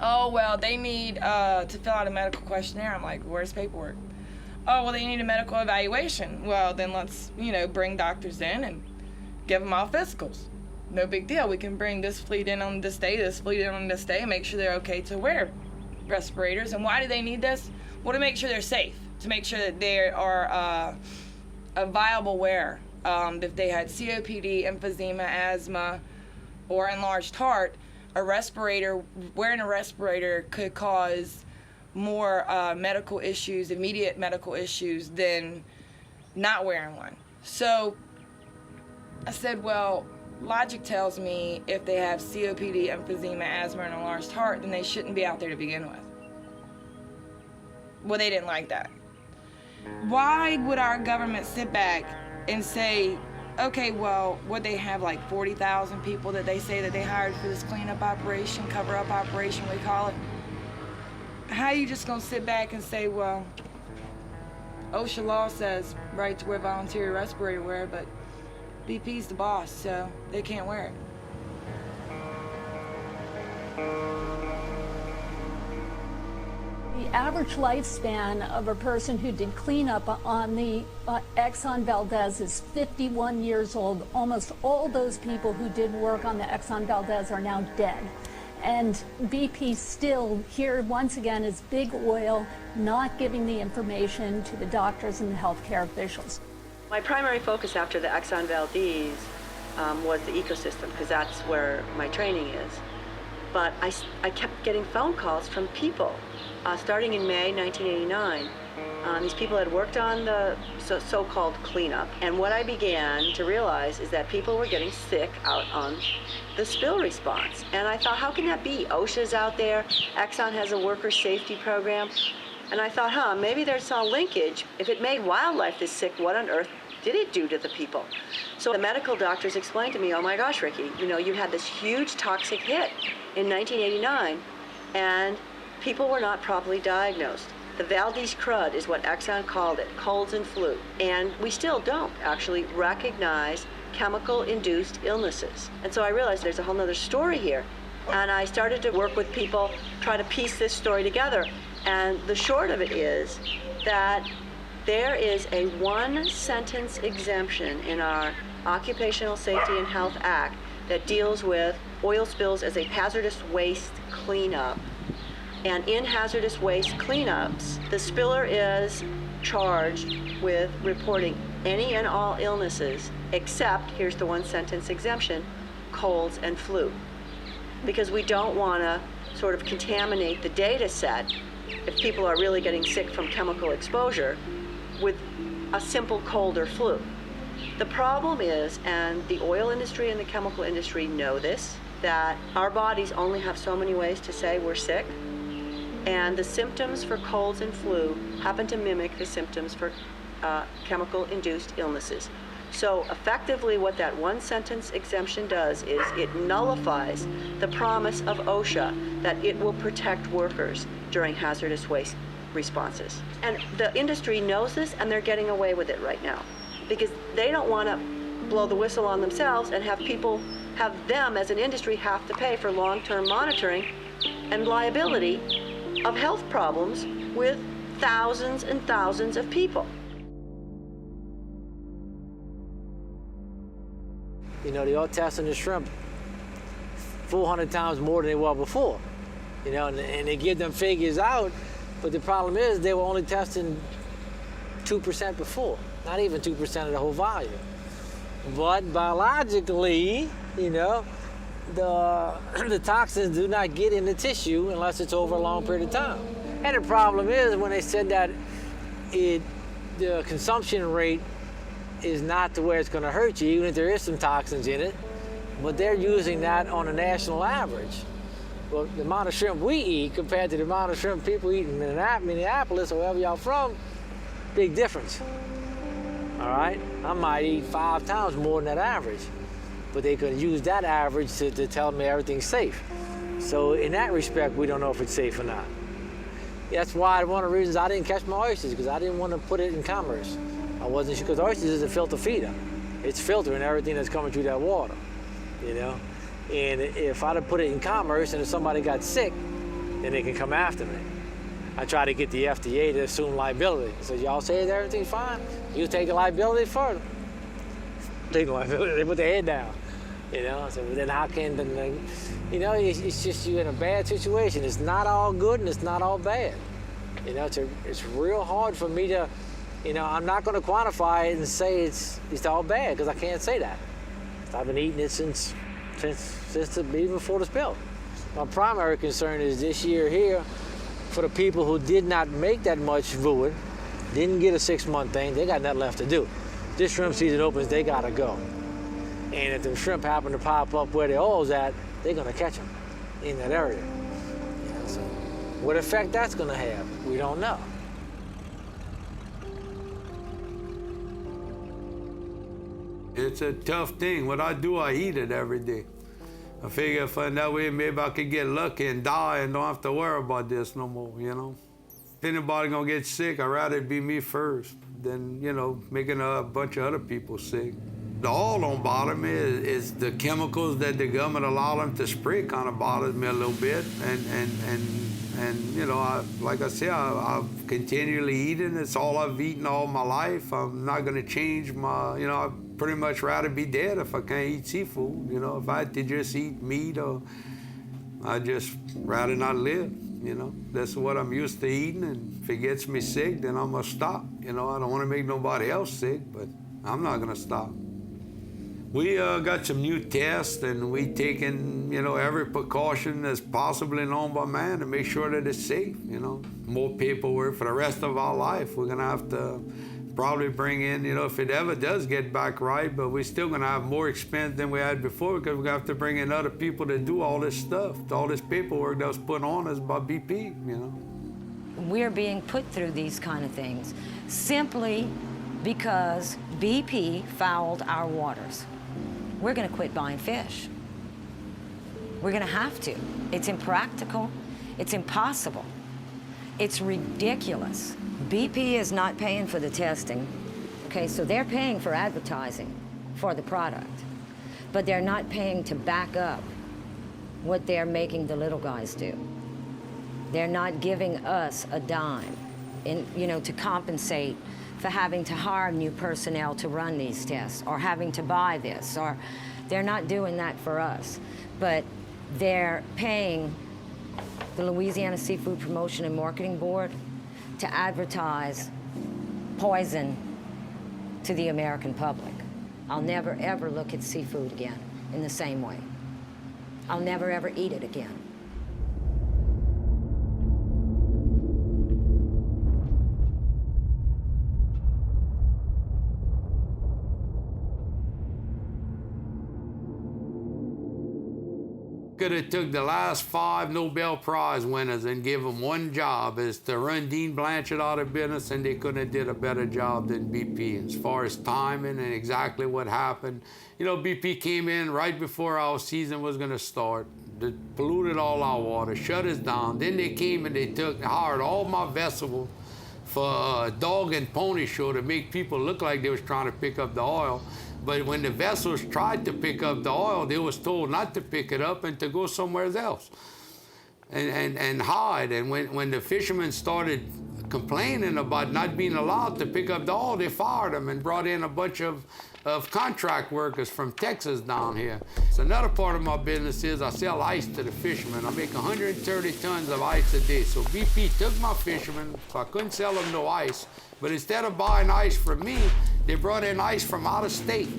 Oh, well, they need to fill out a medical questionnaire. I'm like, where's paperwork? Oh, well, they need a medical evaluation. Well, then let's, bring doctors in and give them all physicals. No big deal. We can bring this fleet in on this day, this fleet in on this day, and make sure they're okay to wear respirators. And why do they need this? Well, to make sure they're safe, to make sure that they are a viable wear. If they had COPD, emphysema, asthma, or enlarged heart, wearing a respirator could cause more medical issues, immediate medical issues, than not wearing one. So I said, well, logic tells me if they have COPD, emphysema, asthma, and enlarged heart, then they shouldn't be out there to begin with. Well, they didn't like that. Why would our government sit back and say, okay, well, would they have like 40,000 people that they say that they hired for this cleanup operation, cover-up operation, we call it? How are you just gonna sit back and say, well, OSHA law says right to wear voluntary respirator wear, but BP's the boss, so they can't wear it.
The average lifespan of a person who did cleanup on the Exxon Valdez is 51 years old. Almost all those people who did work on the Exxon Valdez are now dead. And BP still here once again is big oil, not giving the information to the doctors and the healthcare officials.
My primary focus after the Exxon Valdez was the ecosystem, because that's where my training is. But I kept getting phone calls from people starting in May 1989. These people had worked on the so-called cleanup, and what I began to realize is that people were getting sick out on the spill response. And I thought, how can that be? OSHA's out there, Exxon has a worker safety program, and I thought, maybe there's some linkage. If it made wildlife this sick, what on earth did it do to the people? So the medical doctors explained to me, oh my gosh, Ricky, you had this huge toxic hit in 1989, and people were not properly diagnosed. The Valdez crud is what Exxon called it, colds and flu. And we still don't actually recognize chemical-induced illnesses. And so I realized there's a whole other story here. And I started to work with people, try to piece this story together. And the short of it is that there is a one-sentence exemption in our Occupational Safety and Health Act that deals with oil spills as a hazardous waste cleanup. And in hazardous waste cleanups, the spiller is charged with reporting any and all illnesses except, here's the one-sentence exemption, colds and flu. Because we don't want to sort of contaminate the data set if people are really getting sick from chemical exposure with a simple cold or flu. The problem is, and the oil industry and the chemical industry know this, that our bodies only have so many ways to say we're sick. And the symptoms for colds and flu happen to mimic the symptoms for chemical-induced illnesses. So effectively what that one-sentence exemption does is it nullifies the promise of OSHA that it will protect workers during hazardous waste responses. And the industry knows this, and they're getting away with it right now because they don't want to blow the whistle on themselves and have them as an industry have to pay for long-term monitoring and liability of health problems with thousands and thousands of people.
They are testing the shrimp 400 times more than they were before. And they give them figures out, but the problem is they were only testing 2% before, not even 2% of the whole volume. But biologically, the toxins do not get in the tissue unless it's over a long period of time. And the problem is when they said that the consumption rate is not to where it's going to hurt you, even if there is some toxins in it, but they're using that on a national average. Well, the amount of shrimp we eat compared to the amount of shrimp people eat in Minneapolis or wherever y'all from, big difference. All right? I might eat 5 times more than that average, but they could use that average to tell me everything's safe. So in that respect, we don't know if it's safe or not. That's why one of the reasons I didn't catch my oysters, because I didn't want to put it in commerce. I wasn't sure, because oysters is a filter feeder. It's filtering everything that's coming through that water, And if I'd have put it in commerce and if somebody got sick, then they can come after me. I try to get the FDA to assume liability. So y'all say that everything's fine, you take the liability further. They put their head down, you know. So then how can you know, it's just you're in a bad situation. It's not all good and it's not all bad. You know, it's real hard for me to, you know, I'm not going to quantify it and say it's all bad because I can't say that. I've been eating it since even before the spill. My primary concern is this year here, for the people who did not make that much fluid, didn't get a 6-month thing, they got nothing left to do. This shrimp season opens, they gotta go. And if the shrimp happen to pop up where the oil's at, they're gonna catch them in that area. You know, so what effect that's gonna have, we don't know.
It's a tough thing. What I do, I eat it every day. I figure if that way maybe I could get lucky and die and don't have to worry about this no more, you know? If anybody gonna get sick, I'd rather it be me first than, you know, making a bunch of other people sick. The oil don't bother me, is the chemicals that the government allow them to spray kind of bothers me a little bit. And you know, like I said, I've continually eaten. It's all I've eaten all my life. I'm not gonna change my, you know, I'd pretty much rather be dead if I can't eat seafood. You know, if I had to just eat meat, or I'd just rather not live, you know. That's what I'm used to eating, and if it gets me sick, then I'm gonna stop. You know, I don't wanna make nobody else sick, but I'm not gonna stop. We got some new tests, and we taken, you know, every precaution that's possibly known by man to make sure that it's safe, you know. More paperwork for the rest of our life. We're gonna have to probably bring in, you know, if it ever does get back right, but we're still gonna have more expense than we had before because we're gonna have to bring in other people to do all this stuff, all this paperwork that was put on us by BP, you know.
We're being put through these kind of things simply because BP fouled our waters. We're gonna quit buying fish. We're gonna have to. It's impractical, it's impossible, it's ridiculous. BP is not paying for the testing, okay, so they're paying for advertising for the product, but they're not paying to back up what they're making the little guys do. They're not giving us a dime, you know, to compensate for having to hire new personnel to run these tests or having to buy this, or they're not doing that for us, but they're paying the Louisiana Seafood Promotion and Marketing Board to advertise poison to the American public. I'll never ever look at seafood again in the same way. I'll never ever eat it again.
Could have took the last 5 Nobel Prize winners and give them one job, is to run Dean Blanchard out of business, and they couldn't have did a better job than BP as far as timing and exactly what happened. You know, BP came in right before our season was gonna start, they polluted all our water, shut us down. Then they came and they hired all my vessels for a dog and pony show to make people look like they was trying to pick up the oil. But when the vessels tried to pick up the oil, they was told not to pick it up and to go somewhere else and hide. And when the fishermen started complaining about not being allowed to pick up the oil, they fired them and brought in a bunch of contract workers from Texas down here. So another part of my business is I sell ice to the fishermen. I make 130 tons of ice a day. So BP took my fishermen, so I couldn't sell them no ice. But instead of buying ice from me, they brought in ice from out of state.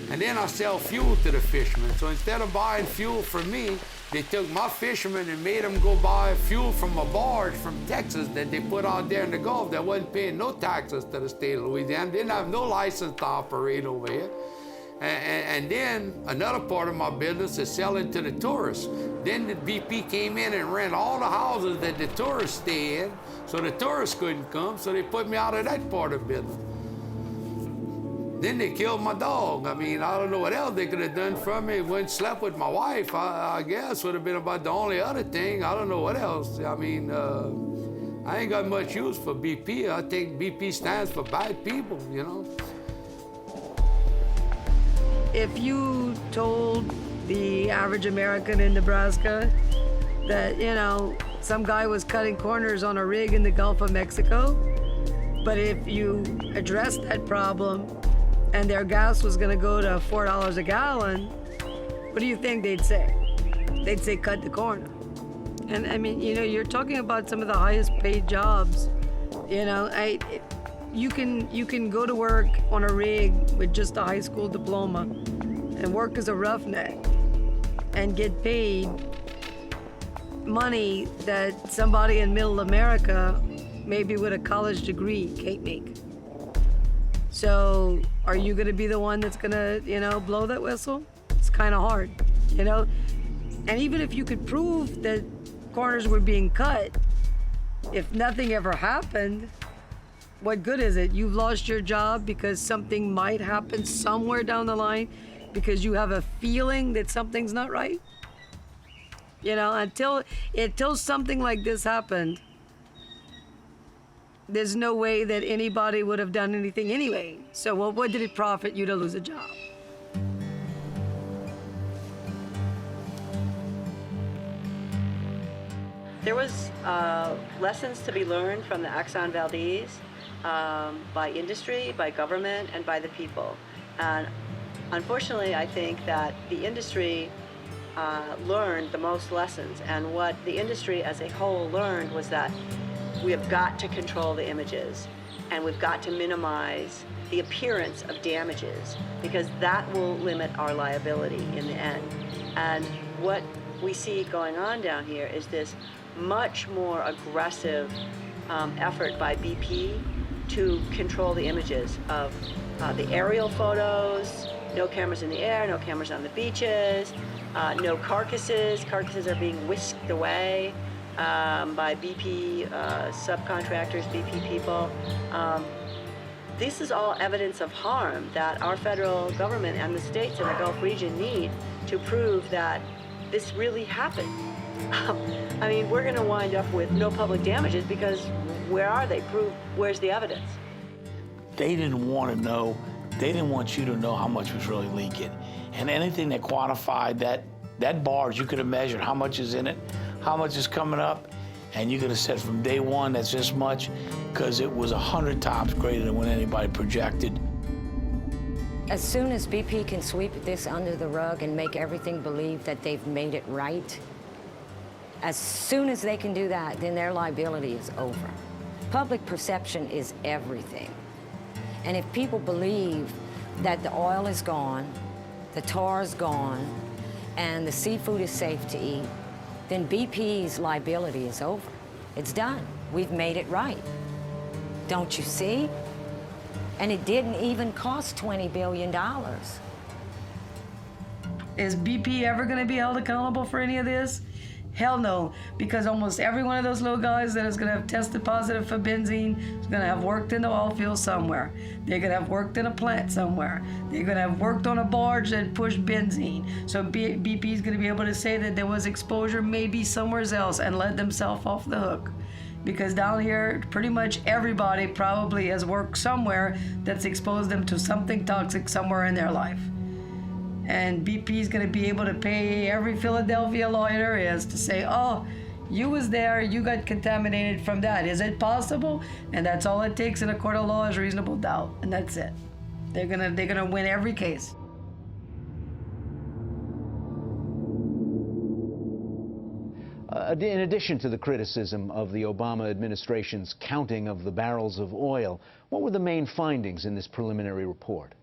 And then I sell fuel to the fishermen. So instead of buying fuel from me, they took my fishermen and made them go buy fuel from a barge from Texas that they put out there in the Gulf that wasn't paying no taxes to the state of Louisiana, didn't have no license to operate over here. And then another part of my business is selling to the tourists. Then the BP came in and rent all the houses that the tourists stay in, so the tourists couldn't come, so they put me out of that part of business. Then they killed my dog. I mean, I don't know what else they could have done for me. Went and slept with my wife, I guess, would have been about the only other thing. I don't know what else. I mean, I ain't got much use for BP. I think BP stands for bad people, you know?
If you told the average American in Nebraska that, you know, some guy was cutting corners on a rig in the Gulf of Mexico, but if you addressed that problem and their gas was gonna go to $4 a gallon, what do you think they'd say? They'd say cut the corner. And I mean, you know, you're talking about some of the highest paid jobs. You know, you can go to work on a rig with just a high school diploma and work as a roughneck and get paid money that somebody in middle America, maybe with a college degree, can't make. So are you gonna be the one that's gonna, you know, blow that whistle? It's kind of hard, you know? And even if you could prove that corners were being cut, if nothing ever happened, what good is it? You've lost your job because something might happen somewhere down the line because you have a feeling that something's not right. You know, until something like this happened, there's no way that anybody would have done anything anyway. So what did it profit you to lose a job? There was lessons to be learned from the Exxon Valdez by industry, by government, and by the people. And unfortunately, I think that the industry learned the most lessons. And what the industry as a whole learned was that we have got to control the images, and we've got to minimize the appearance of damages, because that will limit our liability in the end. And what we see going on down here is this much more aggressive effort by BP to control the images of the aerial photos, no cameras in the air, no cameras on the beaches, no carcasses. Carcasses are being whisked away by BP subcontractors, BP people. This is all evidence of harm that our federal government and the states in the Gulf region need to prove that this really happened. I mean, we're going to wind up with no public damages because where are they? Where's the evidence?
They didn't want to know, they didn't want you to know how much was really leaking. And anything that quantified that barge, you could have measured how much is in it, how much is coming up, and you could have said from day one that's this much, because it was 100 times greater than what anybody projected.
As soon as BP can sweep this under the rug and make everything believe that they've made it right, as soon as they can do that, then their liability is over. Public perception is everything. And if people believe that the oil is gone, the tar is gone, and the seafood is safe to eat, then BP's liability is over. It's done. We've made it right. Don't you see? And it didn't even cost $20 billion.
Is BP ever going to be held accountable for any of this? Hell no, because almost every one of those little guys that is going to have tested positive for benzene is going to have worked in the oil field somewhere. They're going to have worked in a plant somewhere. They're going to have worked on a barge that pushed benzene. So BP is going to be able to say that there was exposure maybe somewhere else and let themselves off the hook. Because down here, pretty much everybody probably has worked somewhere that's exposed them to something toxic somewhere in their life. And BP is going to be able to pay every Philadelphia lawyer there is to say, oh, you was there, you got contaminated from that. Is it possible? And that's all it takes in a court of law is reasonable doubt, and that's it. They're gonna win every case.
In addition to the criticism of the Obama administration's counting of the barrels of oil, what were the main findings in this preliminary report?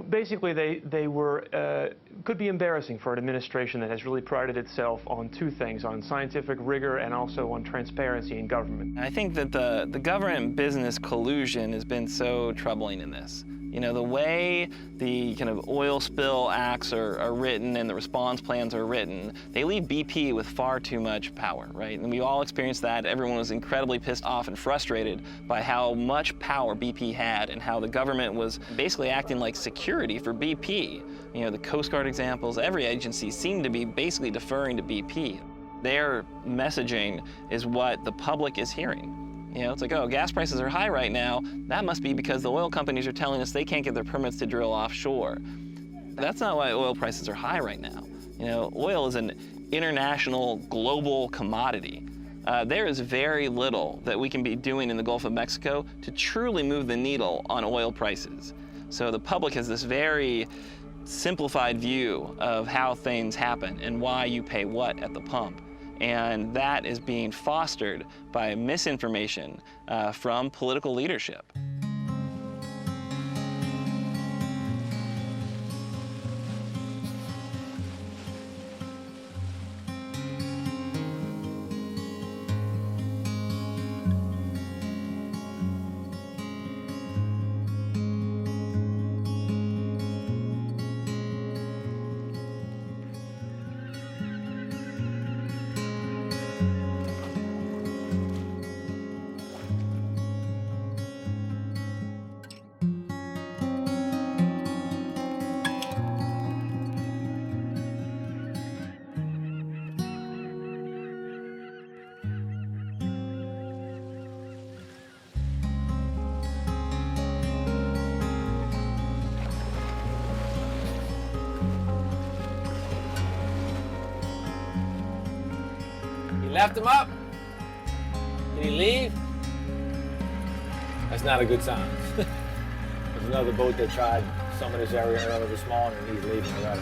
Basically, they were could be embarrassing for an administration that has really prided itself on two things, on scientific rigor and also on transparency in government.
I think that the government business collusion has been so troubling in this. You know, the way the kind of oil spill acts are written and the response plans are written, they leave BP with far too much power, right? And we all experienced that. Everyone was incredibly pissed off and frustrated by how much power BP had and how the government was basically acting like security for BP. You know, the Coast Guard examples, every agency seemed to be basically deferring to BP. Their messaging is what the public is hearing. You know, it's like, oh, gas prices are high right now. That must be because the oil companies are telling us they can't get their permits to drill offshore. That's not why oil prices are high right now. You know, oil is an international, global commodity. There is very little that we can be doing in the Gulf of Mexico to truly move the needle on oil prices. So the public has this very simplified view of how things happen and why you pay what at the pump. And that is being fostered by misinformation from political leadership.
Left him up. Did he leave? That's not a good sign. There's another boat that tried some of this area earlier this morning, and he's leaving already.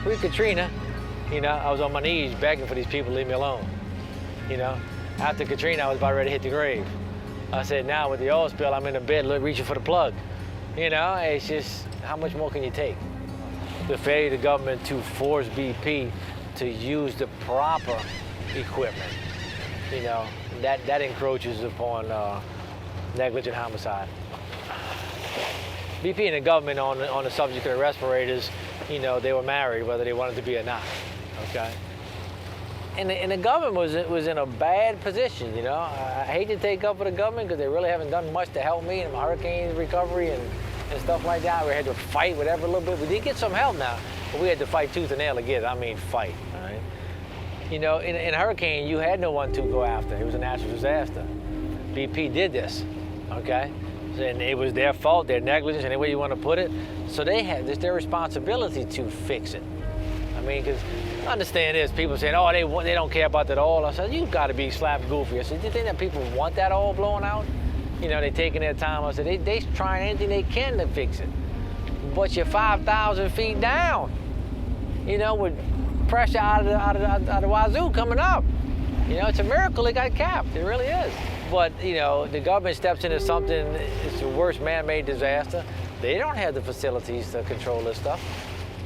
Pre-Katrina, I was on my knees begging for these people to leave me alone. After Katrina, I was about ready to hit the grave. I said, now with the oil spill, I'm in the bed reaching for the plug. It's just, how much more can you take? The failure of the government to force BP to use the proper equipment, that encroaches upon negligent homicide. BP and the government on the subject of the respirators, they were married, whether they wanted to be or not, okay? And the government was in a bad position, I hate to take up for the government because they really haven't done much to help me in my hurricane recovery and stuff like that. We had to fight whatever a little bit. We did get some help now, but we had to fight tooth and nail to get it. I mean, fight, all right? In a hurricane, you had no one to go after. It was a natural disaster. BP did this, okay? And it was their fault, their negligence, any way you want to put it. So it's their responsibility to fix it. I mean, because understand this, people saying, oh, they don't care about that oil. I said, you've got to be slap goofy. I said, do you think that people want that oil blowing out? They taking their time. I said, they trying anything they can to fix it. But you're 5,000 feet down, with pressure out of the wazoo coming up. It's a miracle it got capped. It really is. But, the government steps into something, it's the worst man-made disaster. They don't have the facilities to control this stuff.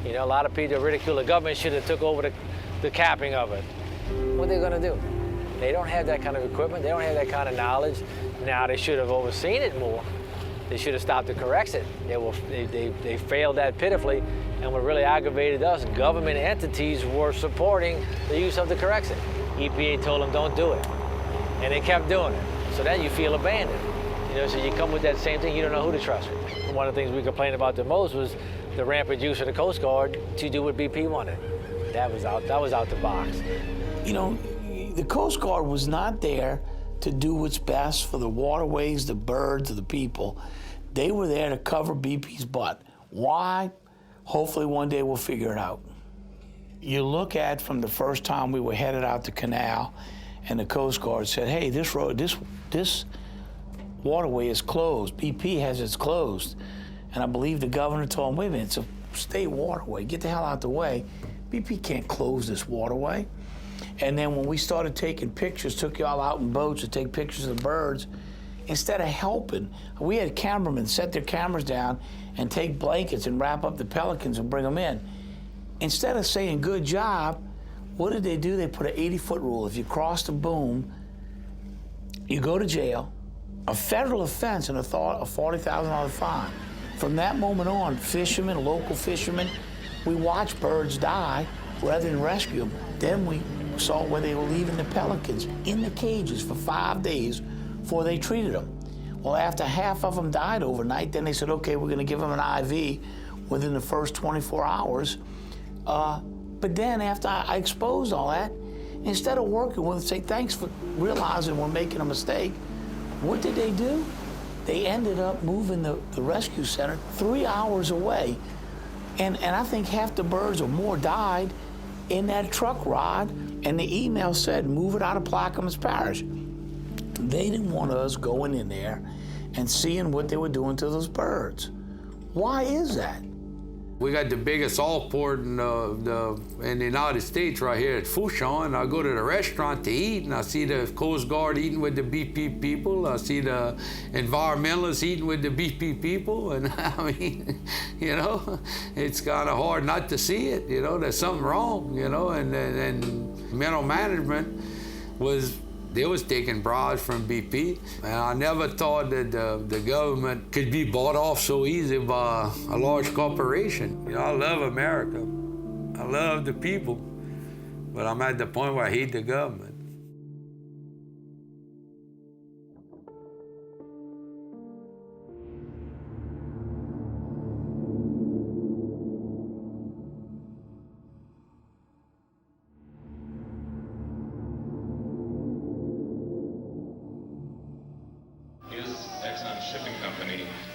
A lot of people ridicule the government should have took over the capping of it. What are they going to do? They don't have that kind of equipment. They don't have that kind of knowledge. Now, they should have overseen it more. They should have stopped the correction. They failed that pitifully, and what really aggravated us, government entities were supporting the use of the correction. EPA told them don't do it, and they kept doing it. So then you feel abandoned. So you come with that same thing, you don't know who to trust. One of the things we complained about the most was the rampant use of the Coast Guard to do what BP wanted. That was out the box.
The Coast Guard was not there to do what's best for the waterways, the birds, the people. They were there to cover BP's butt. Why? Hopefully one day we'll figure it out. You look at from the first time we were headed out the canal and the Coast Guard said, hey, this road, this waterway is closed. BP has it closed. And I believe the governor told him, wait a minute, it's a state waterway. Get the hell out the way. BP can't close this waterway. And then when we started taking pictures, took y'all out in boats to take pictures of the birds, instead of helping, we had cameramen set their cameras down and take blankets and wrap up the pelicans and bring them in. Instead of saying, good job, what did they do? They put an 80-foot rule. If you cross the boom, you go to jail, a federal offense, and a $40,000 fine. From that moment on, fishermen, local fishermen, we watched birds die rather than rescue them. Then we saw where they were leaving the pelicans in the cages for 5 days before they treated them. Well, after half of them died overnight, then they said, okay, we're gonna give them an IV within the first 24 hours. But then after I exposed all that, instead of working with them, say, thanks for realizing we're making a mistake, what did they do? They ended up moving the rescue center 3 hours away. And I think half the birds or more died in that truck rod, and the email said, move it out of Plaquemines Parish. They didn't want us going in there and seeing what they were doing to those birds. Why is that?
We got the biggest salt port in the United States right here at Fouchon, and I go to the restaurant to eat, and I see the Coast Guard eating with the BP people. I see the environmentalists eating with the BP people, and I mean, you know, it's kind of hard not to see it. You know, there's something wrong. You know, and mineral management was. They was taking bribes from BP, and I never thought that the government could be bought off so easy by a large corporation. You know, I love America. I love the people, but I'm at the point where I hate the government.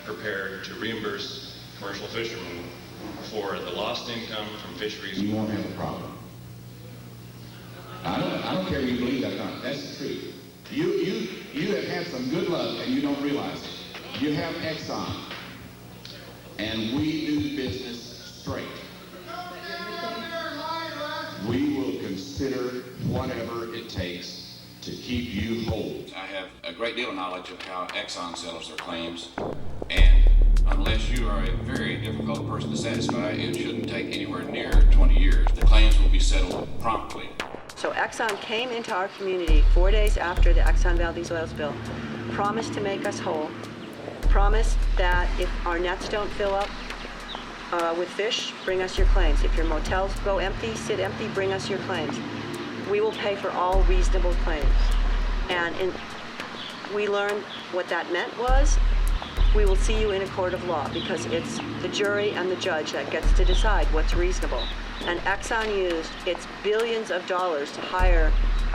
Prepared to reimburse commercial fishermen for the lost income from fisheries.
You won't have a problem. I don't care if you believe that or not. That's the truth. You have had some good luck and you don't realize it. You have Exxon, and we do business straight. We will consider whatever it takes to keep you whole.
I have a great deal of knowledge of how Exxon settles their claims, and unless you are a very difficult person to satisfy, it shouldn't take anywhere near 20 years. The claims will be settled promptly.
So Exxon came into our community 4 days after the Exxon Valdez oil spill, promised to make us whole, promised that if our nets don't fill up with fish, bring us your claims. If your motels go empty, sit empty, bring us your claims. We will pay for all reasonable claims. And we learned what that meant was, we will see you in a court of law, because it's the jury and the judge that gets to decide what's reasonable. And Exxon used its billions of dollars to hire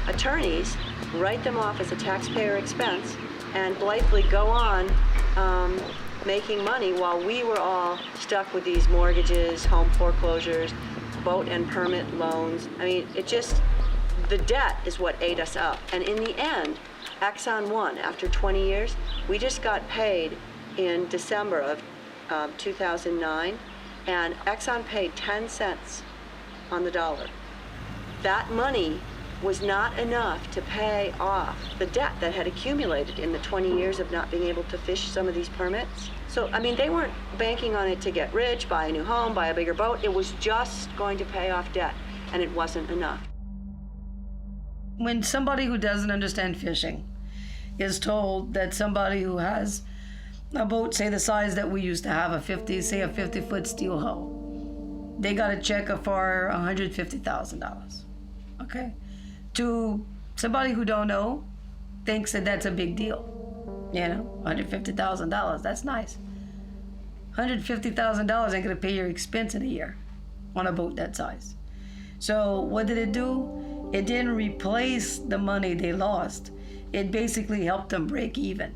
attorneys, write them off as a taxpayer expense, and blithely go on making money while we were all stuck with these mortgages, home foreclosures, boat and permit loans. I mean, the debt is what ate us up. And in the end, Exxon won. After 20 years, we just got paid in December of 2009, and Exxon paid 10 cents on the dollar. That money was not enough to pay off the debt that had accumulated in the 20 years of not being able to fish some of these permits. So, I mean, they weren't banking on it to get rich, buy a new home, buy a bigger boat. It was just going to pay off debt, and it wasn't enough.
When somebody who doesn't understand fishing is told that somebody who has a boat, say the size that we used to have, a 50-foot steel hull, they got a check for $150,000, okay? To somebody who don't know, thinks that that's a big deal. You know, $150,000, that's nice. $150,000 ain't gonna pay your expense in a year on a boat that size. So what did it do? It didn't replace the money they lost. It basically helped them break even.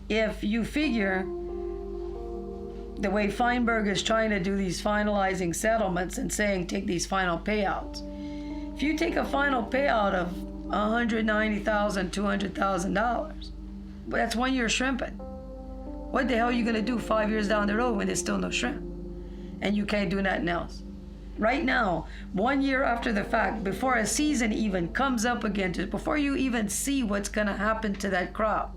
If you figure the way Feinberg is trying to do these finalizing settlements and saying take these final payouts, if you take a final payout of $190,000, $200,000, that's 1 year shrimping. What the hell are you gonna do 5 years down the road when there's still no shrimp? And you can't do nothing else. Right now, 1 year after the fact, before a season even comes up again, before you even see what's gonna happen to that crop,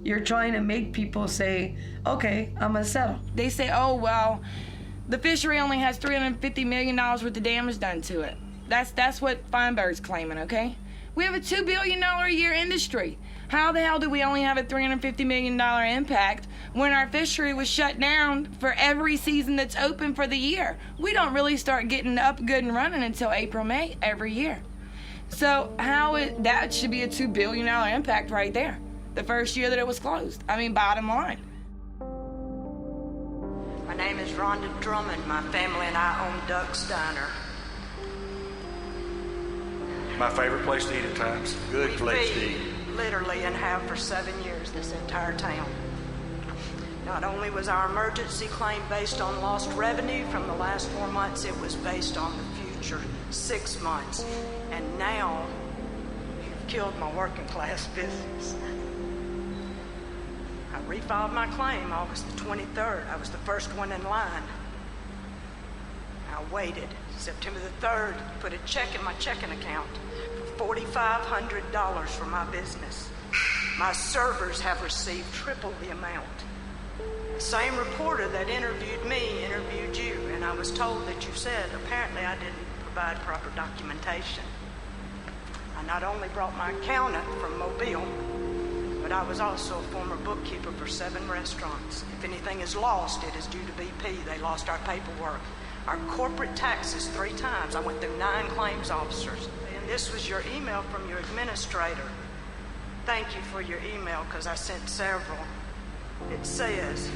you're trying to make people say, okay, I'm gonna settle.
They say, oh, well, the fishery only has $350 million worth of damage done to it. That's what Feinberg's claiming, okay? We have a $2 billion a year industry. How the hell do we only have a $350 million impact when our fishery was shut down for every season that's open for the year? We don't really start getting up good and running until April, May every year. So that should be a $2 billion impact right there, the first year that it was closed. I mean, bottom line.
My name is Rhonda Drummond. My family and I own Duck's Diner.
My favorite place to eat at times. Good place to eat.
Literally and have for 7 years this entire town. Not only was our emergency claim based on lost revenue from the last 4 months, it was based on the torture, 6 months, and now you've killed my working class business. I refiled my claim August the 23rd. I was the first one in line. I waited. September the 3rd, put a check in my checking account for $4,500 for my business. My servers have received triple the amount. The same reporter that interviewed me interviewed you, and I was told that you said apparently I didn't provide proper documentation. I not only brought my accountant from Mobile, but I was also a former bookkeeper for 7 restaurants. If anything is lost, it is due to BP. They lost our paperwork. Our corporate taxes 3 times. I went through 9 claims officers. And this was your email from your administrator. Thank you for your email, because I sent several. It says,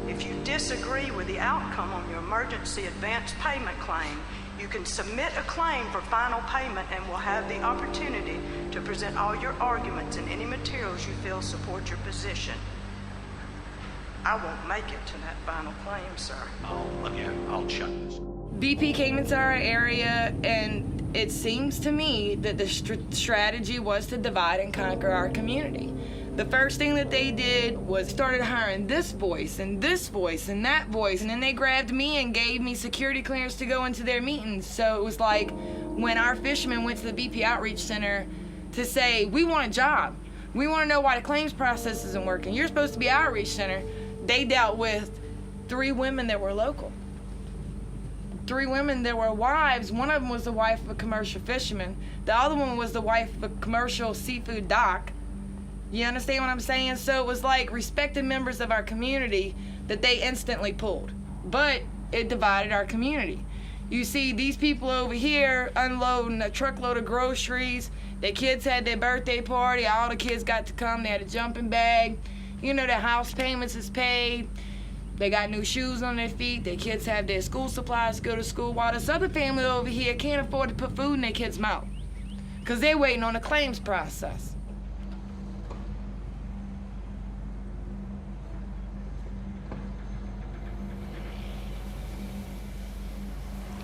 if you disagree with the outcome on your emergency advance payment claim, you can submit a claim for final payment and will have the opportunity to present all your arguments and any materials you feel support your position. I won't make it to that final claim, sir.
I'll check this.
BP came into our area, and it seems to me that the strategy was to divide and conquer our community. The first thing that they did was started hiring this voice and this voice and that voice, and then they grabbed me and gave me security clearance to go into their meetings. So it was like when our fishermen went to the BP Outreach Center to say, we want a job. We want to know why the claims process isn't working. You're supposed to be Outreach Center. They dealt with 3 women that were local. 3 women that were wives. One of them was the wife of a commercial fisherman. The other one was the wife of a commercial seafood dock. You understand what I'm saying? So it was like respected members of our community that they instantly pulled. But it divided our community. You see these people over here unloading a truckload of groceries. Their kids had their birthday party. All the kids got to come. They had a jumping bag. You know, their house payments is paid. They got new shoes on their feet. Their kids have their school supplies to go to school, while this other family over here can't afford to put food in their kids' mouth because they're waiting on the claims process.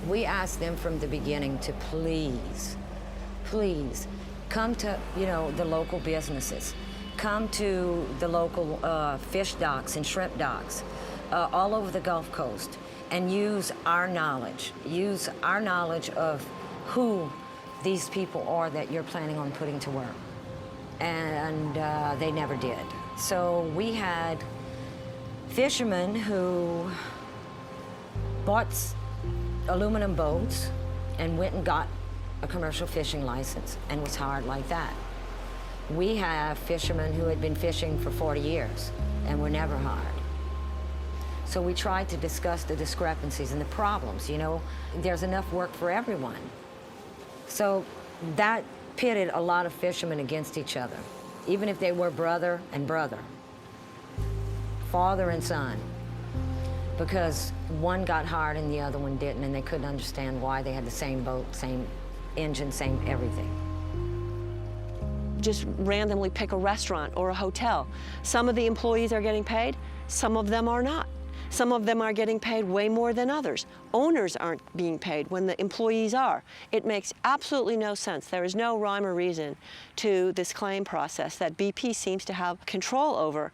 We asked them from the beginning to please come to, the local businesses. Come to the local fish docks and shrimp docks all over the Gulf Coast and use our knowledge of who these people are that you're planning on putting to work. And they never did. So we had fishermen who bought aluminum boats and went and got a commercial fishing license and was hired like that. We have fishermen who had been fishing for 40 years and were never hired. So we tried to discuss the discrepancies and the problems. There's enough work for everyone. So that pitted a lot of fishermen against each other, even if they were brother and brother, father and son, because one got hired and the other one didn't, and they couldn't understand why they had the same boat, same engine, same everything.
Just randomly pick a restaurant or a hotel. Some of the employees are getting paid, some of them are not. Some of them are getting paid way more than others. Owners aren't being paid when the employees are. It makes absolutely no sense. There is no rhyme or reason to this claim process that BP seems to have control over.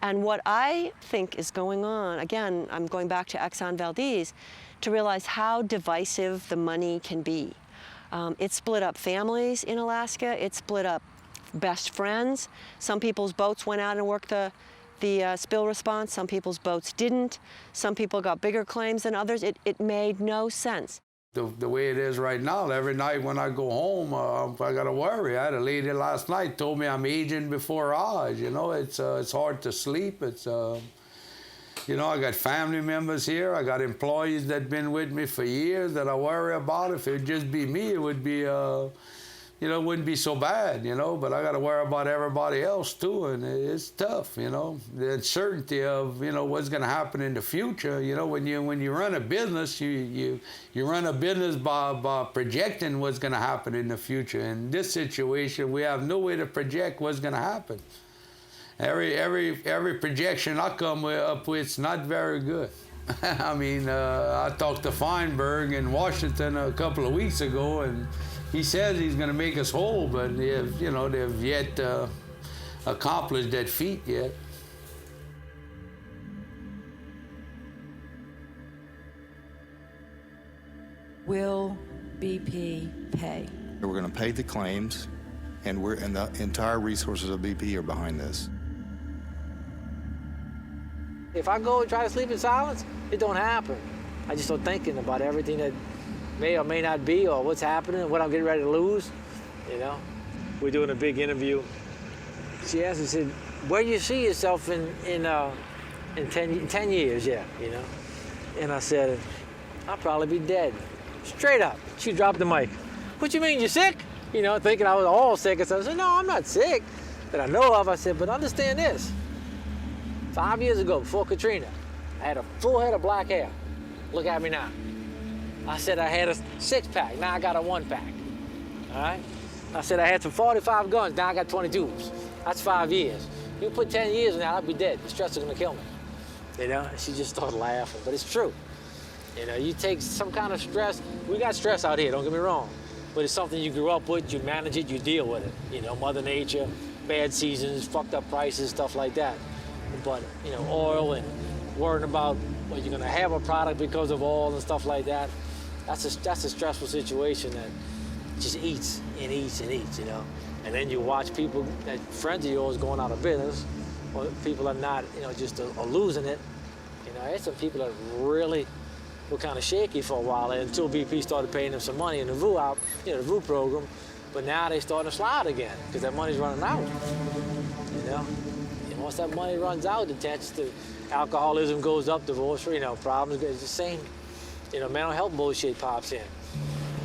And what I think is going on, again, I'm going back to Exxon Valdez, to realize how divisive the money can be. It split up families in Alaska. It split up best friends. Some people's boats went out and worked the spill response. Some people's boats didn't. Some people got bigger claims than others. It made no sense.
The way it is right now, every night when I go home, I got to worry. I had a lady last night told me I'm aging before Oz. It's hard to sleep. It's I got family members here. I got employees that been with me for years that I worry about. If it would just be me, it would be it wouldn't be so bad, but I got to worry about everybody else too, and it's tough, the uncertainty of, what's going to happen in the future. When you run a business, you run a business by projecting what's going to happen in the future. In this situation, we have no way to project what's going to happen. Every projection I come up with is not very good. I mean, I talked to Feinberg in Washington a couple of weeks ago, and he says he's going to make us whole, but they've yet accomplished that feat yet.
Will BP pay?
We're going to pay the claims, and the entire resources of BP are behind this.
If I go and try to sleep in silence, it don't happen. I just start thinking about everything that may or may not be, or what's happening, what I'm getting ready to lose, you know. We're doing a big interview. She asked me, said, where do you see yourself in 10 years, yeah, you know? And I said, I'll probably be dead. Straight up. She dropped the mic. What you mean, you sick? You know, thinking I was all sick. And so I said, no, I'm not sick that I know of. I said, but understand this. 5 years ago, before Katrina, I had a full head of black hair. Look at me now. I said I had a 6-pack, now I got a 1-pack, all right? I said I had some 45 guns, now I got 22s. That's 5 years. You put 10 years in that, I'll be dead. The stress is gonna kill me, you know? And she just started laughing, but it's true. You know, you take some kind of stress. We got stress out here, don't get me wrong, but it's something you grew up with, you manage it, you deal with it. You know, Mother Nature, bad seasons, fucked up prices, stuff like that. But, you know, oil and worrying about whether you're gonna have a product because of oil and stuff like that, that's a stressful situation that just eats and eats and eats, you know? And then you watch people, that friends of yours going out of business, or people are not, you know, just are losing it. You know, I had some people that really were kind of shaky for a while until BP started paying them some money in the VU out, you know, the VU program, but now they starting to slide again because that money's running out, you know? Once that money runs out, the chances to alcoholism goes up, divorce, you know, problems, it's the same, you know, mental health bullshit pops in.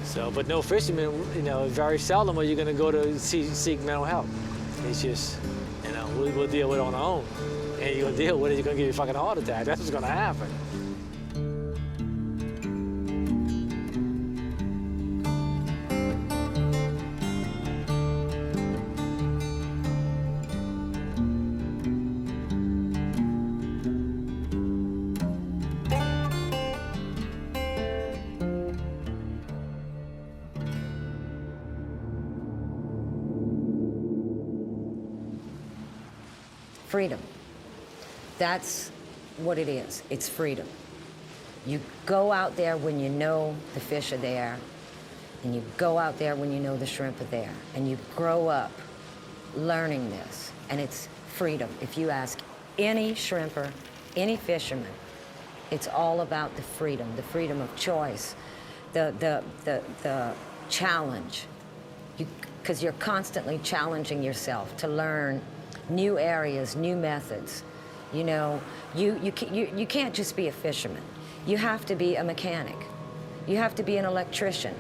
So, but no fishermen, you know, very seldom are you going to go to seek mental health. It's just, you know, we'll deal with it on our own. And you're going to deal with it, you're going to get a fucking heart attack. That's what's going to happen.
Freedom. That's what it is. It's freedom. You go out there when you know the fish are there, and you go out there when you know the shrimp are there, and you grow up learning this, and it's freedom. If you ask any shrimper, any fisherman, it's all about the freedom of choice, the challenge, because you're constantly challenging yourself to learn new areas, new methods. You know, you can't just be a fisherman. You have to be a mechanic. You have to be an electrician.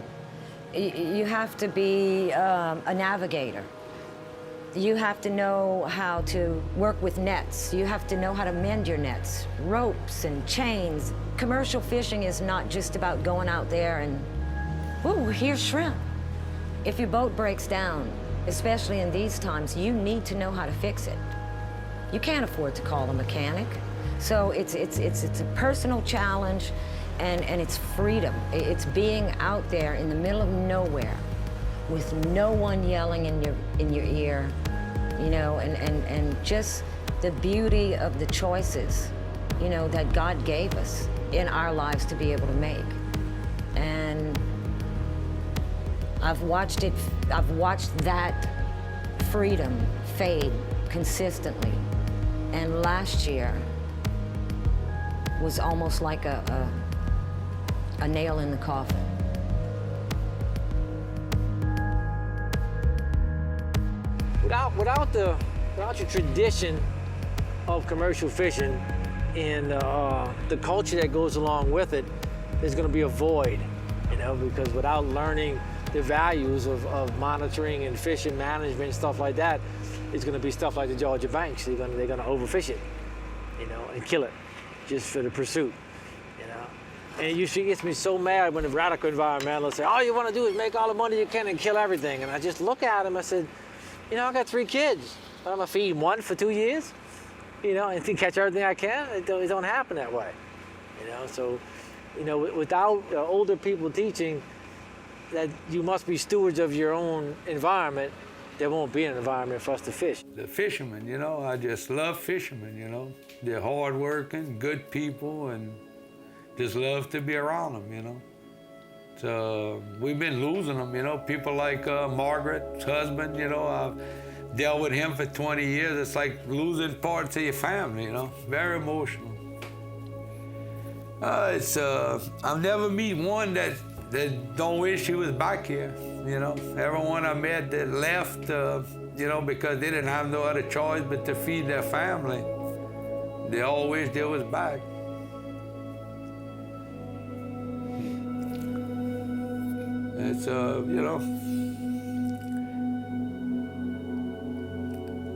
You have to be a navigator. You have to know how to work with nets. You have to know how to mend your nets, ropes and chains. Commercial fishing is not just about going out there and, ooh, here's shrimp. If your boat breaks down, especially in these times, you need to know how to fix it. You can't afford to call a mechanic. So it's a personal challenge, and it's freedom. It's being out there in the middle of nowhere with no one yelling in your ear, you know, and just the beauty of the choices, you know, that God gave us in our lives to be able to make. And I've watched that freedom fade consistently. And last year was almost like a nail in the coffin.
Without your tradition of commercial fishing and the culture that goes along with it, there's going to be a void, you know, because without learning the values of monitoring and fishing management and stuff like that, it's going to be stuff like the Georgia Banks. They're going to overfish it, you know, and kill it just for the pursuit, you know. And it usually gets me so mad when the radical environmentalists say, all you want to do is make all the money you can and kill everything. And I just look at them, I said, you know, I got 3 kids. I'm going to feed one for 2 years, you know, and catch everything I can. It don't happen that way. You know, so, you know, without older people teaching that you must be stewards of your own environment, there won't be an environment for us to fish.
The fishermen, you know, I just love fishermen, you know. They're hardworking, good people, and just love to be around them, you know. So we've been losing them, you know. People like Margaret's husband, you know, I've dealt with him for 20 years. It's like losing parts of your family, you know. Very emotional. I've never met one that don't wish he was back here, you know. Everyone I met that left, you know, because they didn't have no other choice but to feed their family. They all wish they was back. It's, you know,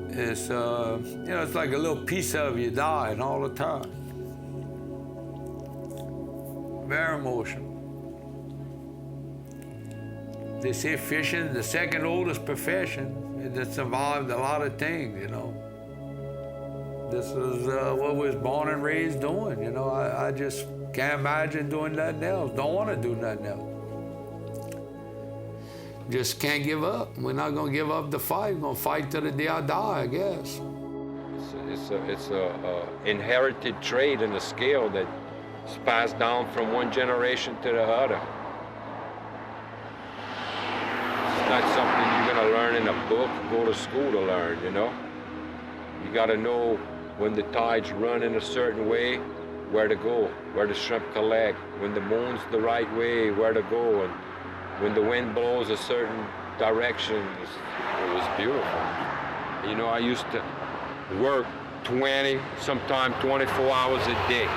it's, you know, it's like a little piece of you dying all the time. Very emotional. They say fishing is the second oldest profession that survived a lot of things, you know. This is what we was born and raised doing, you know. I just can't imagine doing nothing else. Don't want to do nothing else. Just can't give up. We're not going to give up the fight. We're going to fight till the day I die, I guess.
It's a inherited trait and a skill that's passed down from one generation to the other. It's not something you're going to learn in a book, go to school to learn, you know? You got to know when the tides run in a certain way, where to go, where the shrimp collect, when the moon's the right way, where to go, and when the wind blows a certain direction. It was beautiful. You know, I used to work 20, sometimes 24 hours a day.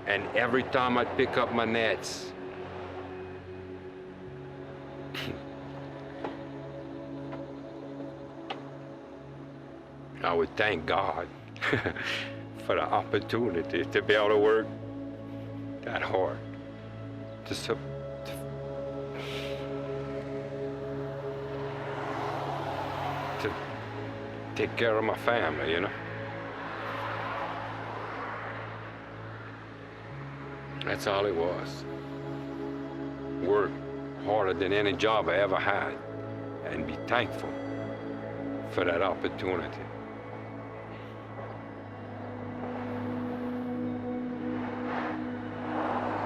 And every time I'd pick up my nets, I would thank God for the opportunity to be able to work that hard. To take care of my family, you know? That's all it was. Work harder than any job I ever had and be thankful for that opportunity.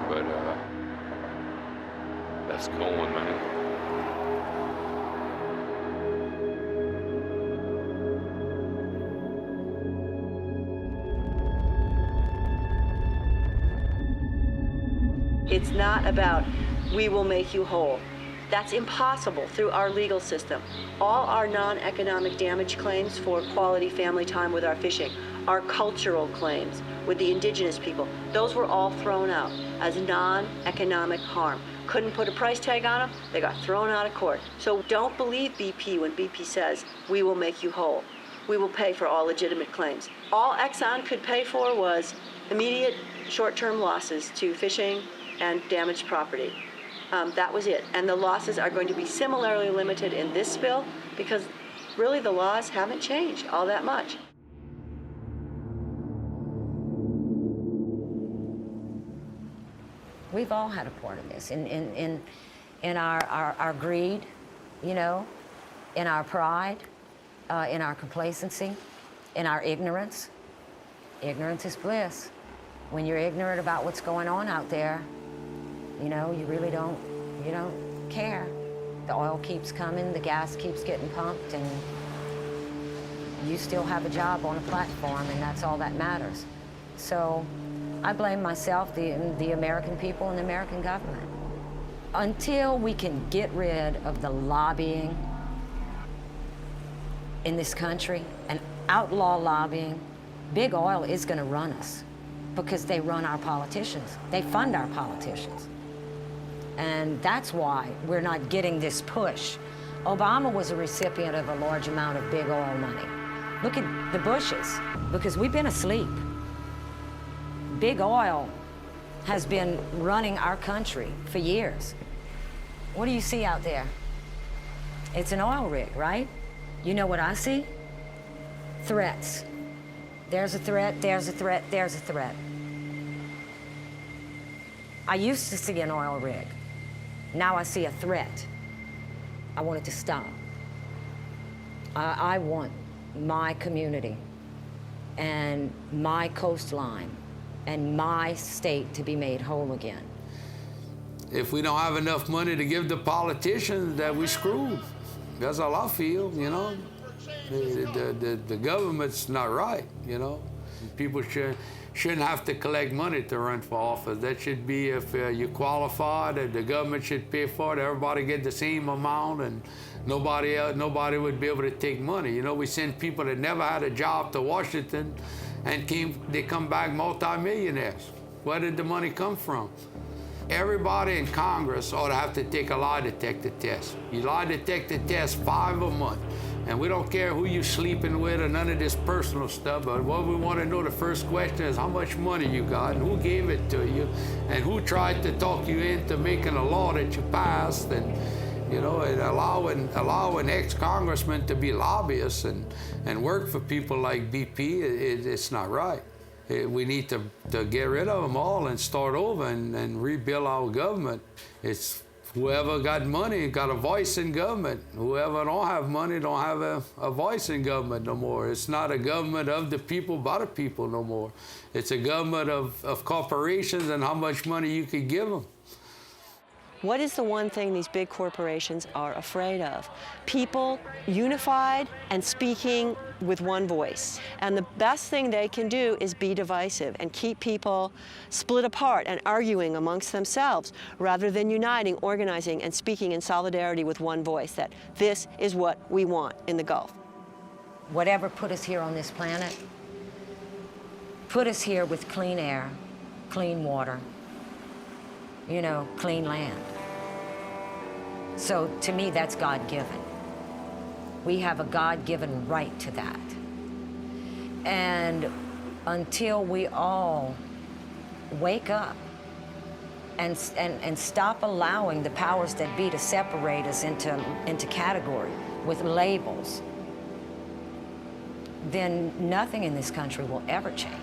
But that's going, man.
It's not about, we will make you whole. That's impossible through our legal system. All our non-economic damage claims for quality family time with our fishing, our cultural claims with the indigenous people, those were all thrown out as non-economic harm. Couldn't put a price tag on them, they got thrown out of court. So don't believe BP when BP says, we will make you whole. We will pay for all legitimate claims. All Exxon could pay for was immediate short-term losses to fishing and damaged property. That was it. And the losses are going to be similarly limited in this spill because really the laws haven't changed all that much.
We've all had a part of this in our greed, you know, in our pride, in our complacency, in our ignorance. Ignorance is bliss. When you're ignorant about what's going on out there, you know, you really don't care. The oil keeps coming, the gas keeps getting pumped, and you still have a job on a platform, and that's all that matters. So I blame myself, the American people, and the American government. Until we can get rid of the lobbying in this country and outlaw lobbying, big oil is going to run us because they run our politicians. They fund our politicians. And that's why we're not getting this push. Obama was a recipient of a large amount of big oil money. Look at the Bushes, because we've been asleep. Big oil has been running our country for years. What do you see out there? It's an oil rig, right? You know what I see? Threats. There's a threat, there's a threat, there's a threat. I used to see an oil rig. Now I see a threat. I want it to stop. I want my community and my coastline and my state to be made whole again.
If we don't have enough money to give the politicians, that we screwed. That's all I feel, you know. The government's not right, you know. People shouldn't have to collect money to run for office. That should be if you qualify, that the government should pay for it. Everybody get the same amount, and nobody would be able to take money. You know, we send people that never had a job to Washington, and they come back multimillionaires. Where did the money come from? Everybody in Congress ought to have to take a lie detector test. You lie detector test 5 a month. And we don't care who you're sleeping with or none of this personal stuff, but what we want to know, the first question is how much money you got and who gave it to you and who tried to talk you into making a law that you passed, and, you know, and allowing ex-congressmen to be lobbyists and work for people like BP, it's not right. We need to get rid of them all and start over and rebuild our government. It's whoever got money got a voice in government. Whoever don't have money don't have a voice in government no more. It's not a government of the people, by the people no more. It's a government of corporations and how much money you can give them.
What is the one thing these big corporations are afraid of? People unified and speaking with one voice. And the best thing they can do is be divisive and keep people split apart and arguing amongst themselves rather than uniting, organizing, and speaking in solidarity with one voice, that this is what we want in the Gulf.
Whatever put us here on this planet, put us here with clean air, clean water, you know, clean land. So to me, that's God-given. We have a God-given right to that. And until we all wake up and stop allowing the powers that be to separate us into category with labels, then nothing in this country will ever change.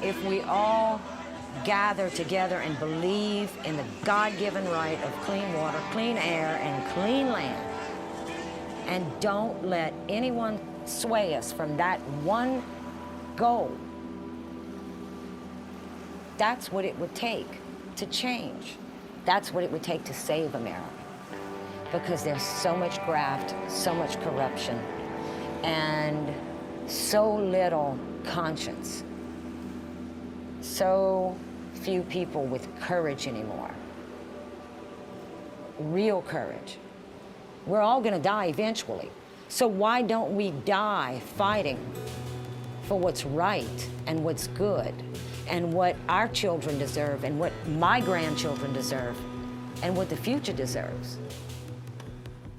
If we all gather together and believe in the God-given right of clean water, clean air, and clean land, and don't let anyone sway us from that one goal, that's what it would take to change. That's what it would take to save America. Because there's so much graft, so much corruption, and so little conscience. So few people with courage anymore. Real courage. We're all gonna die eventually. So why don't we die fighting for what's right and what's good and what our children deserve and what my grandchildren deserve and what the future deserves?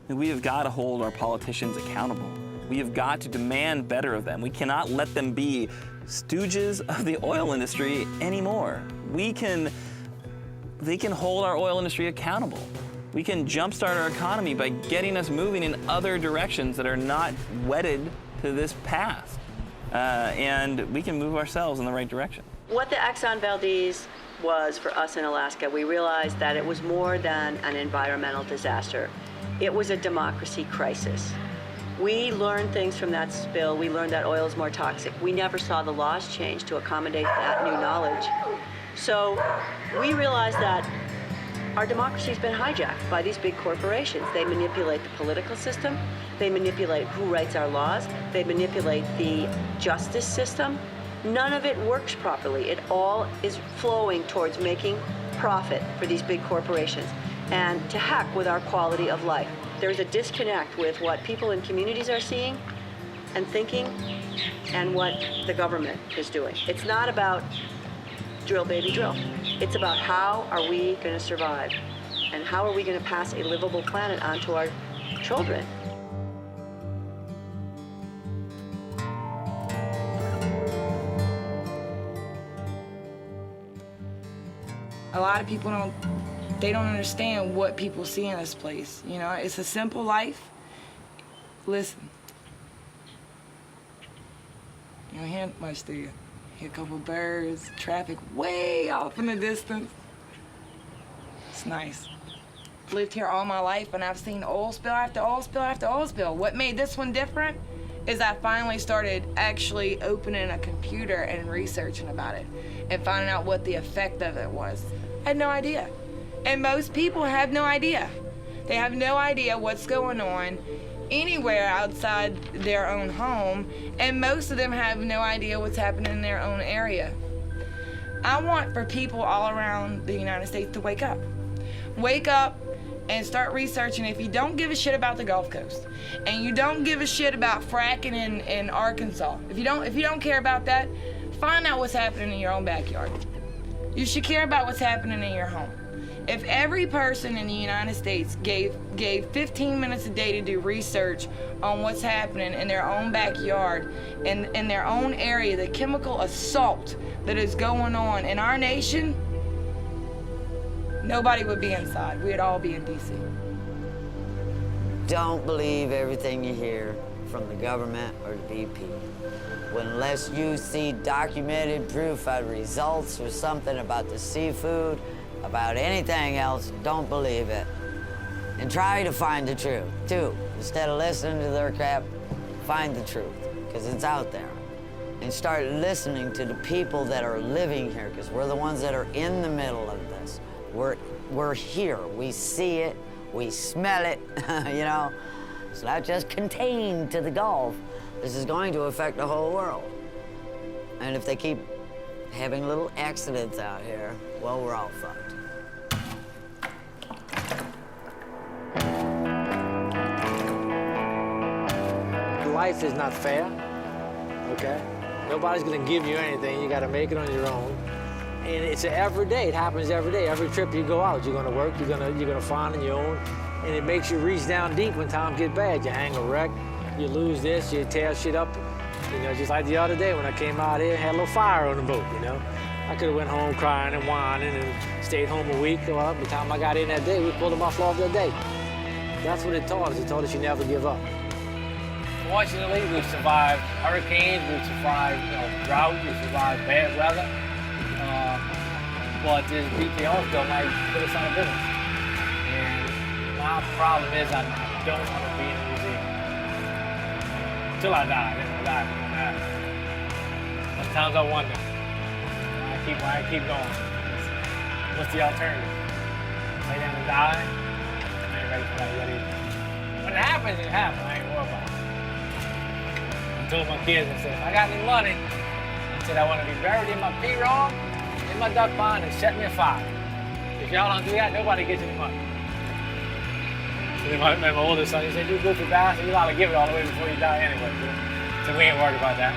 We have got to hold our politicians accountable. We have got to demand better of them. We cannot let them be stooges of the oil industry anymore. They can hold our oil industry accountable. We can jumpstart our economy by getting us moving in other directions that are not wedded to this path. And we can move ourselves in the right direction.
What the Exxon Valdez was for us in Alaska, we realized that it was more than an environmental disaster. It was a democracy crisis. We learned things from that spill. We learned that oil is more toxic. We never saw the laws change to accommodate that new knowledge. So we realized that our democracy has been hijacked by these big corporations. They manipulate the political system. They manipulate who writes our laws. They manipulate the justice system. None of it works properly. It all is flowing towards making profit for these big corporations, and to heck with our quality of life. There's a disconnect with what people in communities are seeing and thinking and what the government is doing. It's not about drill, baby, drill. It's about how are we going to survive and how are we going to pass a livable planet on to our children.
A lot of people don't understand what people see in this place. You know, it's a simple life. Listen. You don't hear much, do you? A couple birds, traffic way off in the distance. It's nice. Lived here all my life and I've seen oil spill after oil spill after oil spill. What made this one different is I finally started actually opening a computer and researching about it and finding out what the effect of it was. I had no idea. And most people have no idea. They have no idea what's going on anywhere outside their own home, and most of them have no idea what's happening in their own area. I want for people all around the United States to wake up. Wake up and start researching. If you don't give a shit about the Gulf Coast, and you don't give a shit about fracking in Arkansas, if you don't care about that, find out what's happening in your own backyard. You should care about what's happening in your home. If every person in the United States gave 15 minutes a day to do research on what's happening in their own backyard, in their own area, the chemical assault that is going on in our nation, nobody would be inside. We'd all be in D.C.
Don't believe everything you hear from the government or the BP. Unless you see documented proof of results or something about the seafood, about anything else, don't believe it. And try to find the truth, too. Instead of listening to their crap, find the truth, because it's out there. And start listening to the people that are living here, because we're the ones that are in the middle of this. We're here, we see it, we smell it, you know? It's not just contained to the Gulf. This is going to affect the whole world. And if they keep having little accidents out here, well, we're all fucked.
Life is not fair, okay? Nobody's gonna give you anything. You gotta make it on your own. And it's every day, it happens every day. Every trip you go out, you're gonna work, you're gonna find on your own. And it makes you reach down deep when times get bad. You hang a wreck, you lose this, you tear shit up. You know, just like the other day when I came out here, had a little fire on the boat, you know? I could have went home crying and whining and stayed home a week. Well, by the time I got in that day, we pulled the muffler off that day. That's what it taught us. It taught us you never give up. Fortunately, we've survived hurricanes, we've survived drought, we've survived bad weather. But this BP oil spill might put us out of business. And my problem is I don't want to be in Louisiana. Until I die, then I'll die. Sometimes I wonder. I keep going. What's the alternative? Lay down and die? I ain't ready for that yet either. When it happens, it happens. I ain't worried about it. I told my kids, I said, if I got any money, I said I want to be buried in my P-roll, in my duck pond, and set me afire. If y'all don't do that, nobody gets any money. And then my oldest son, he said, you goofy bastard, you ought to give it all away before you die anyway. So we ain't worried about that.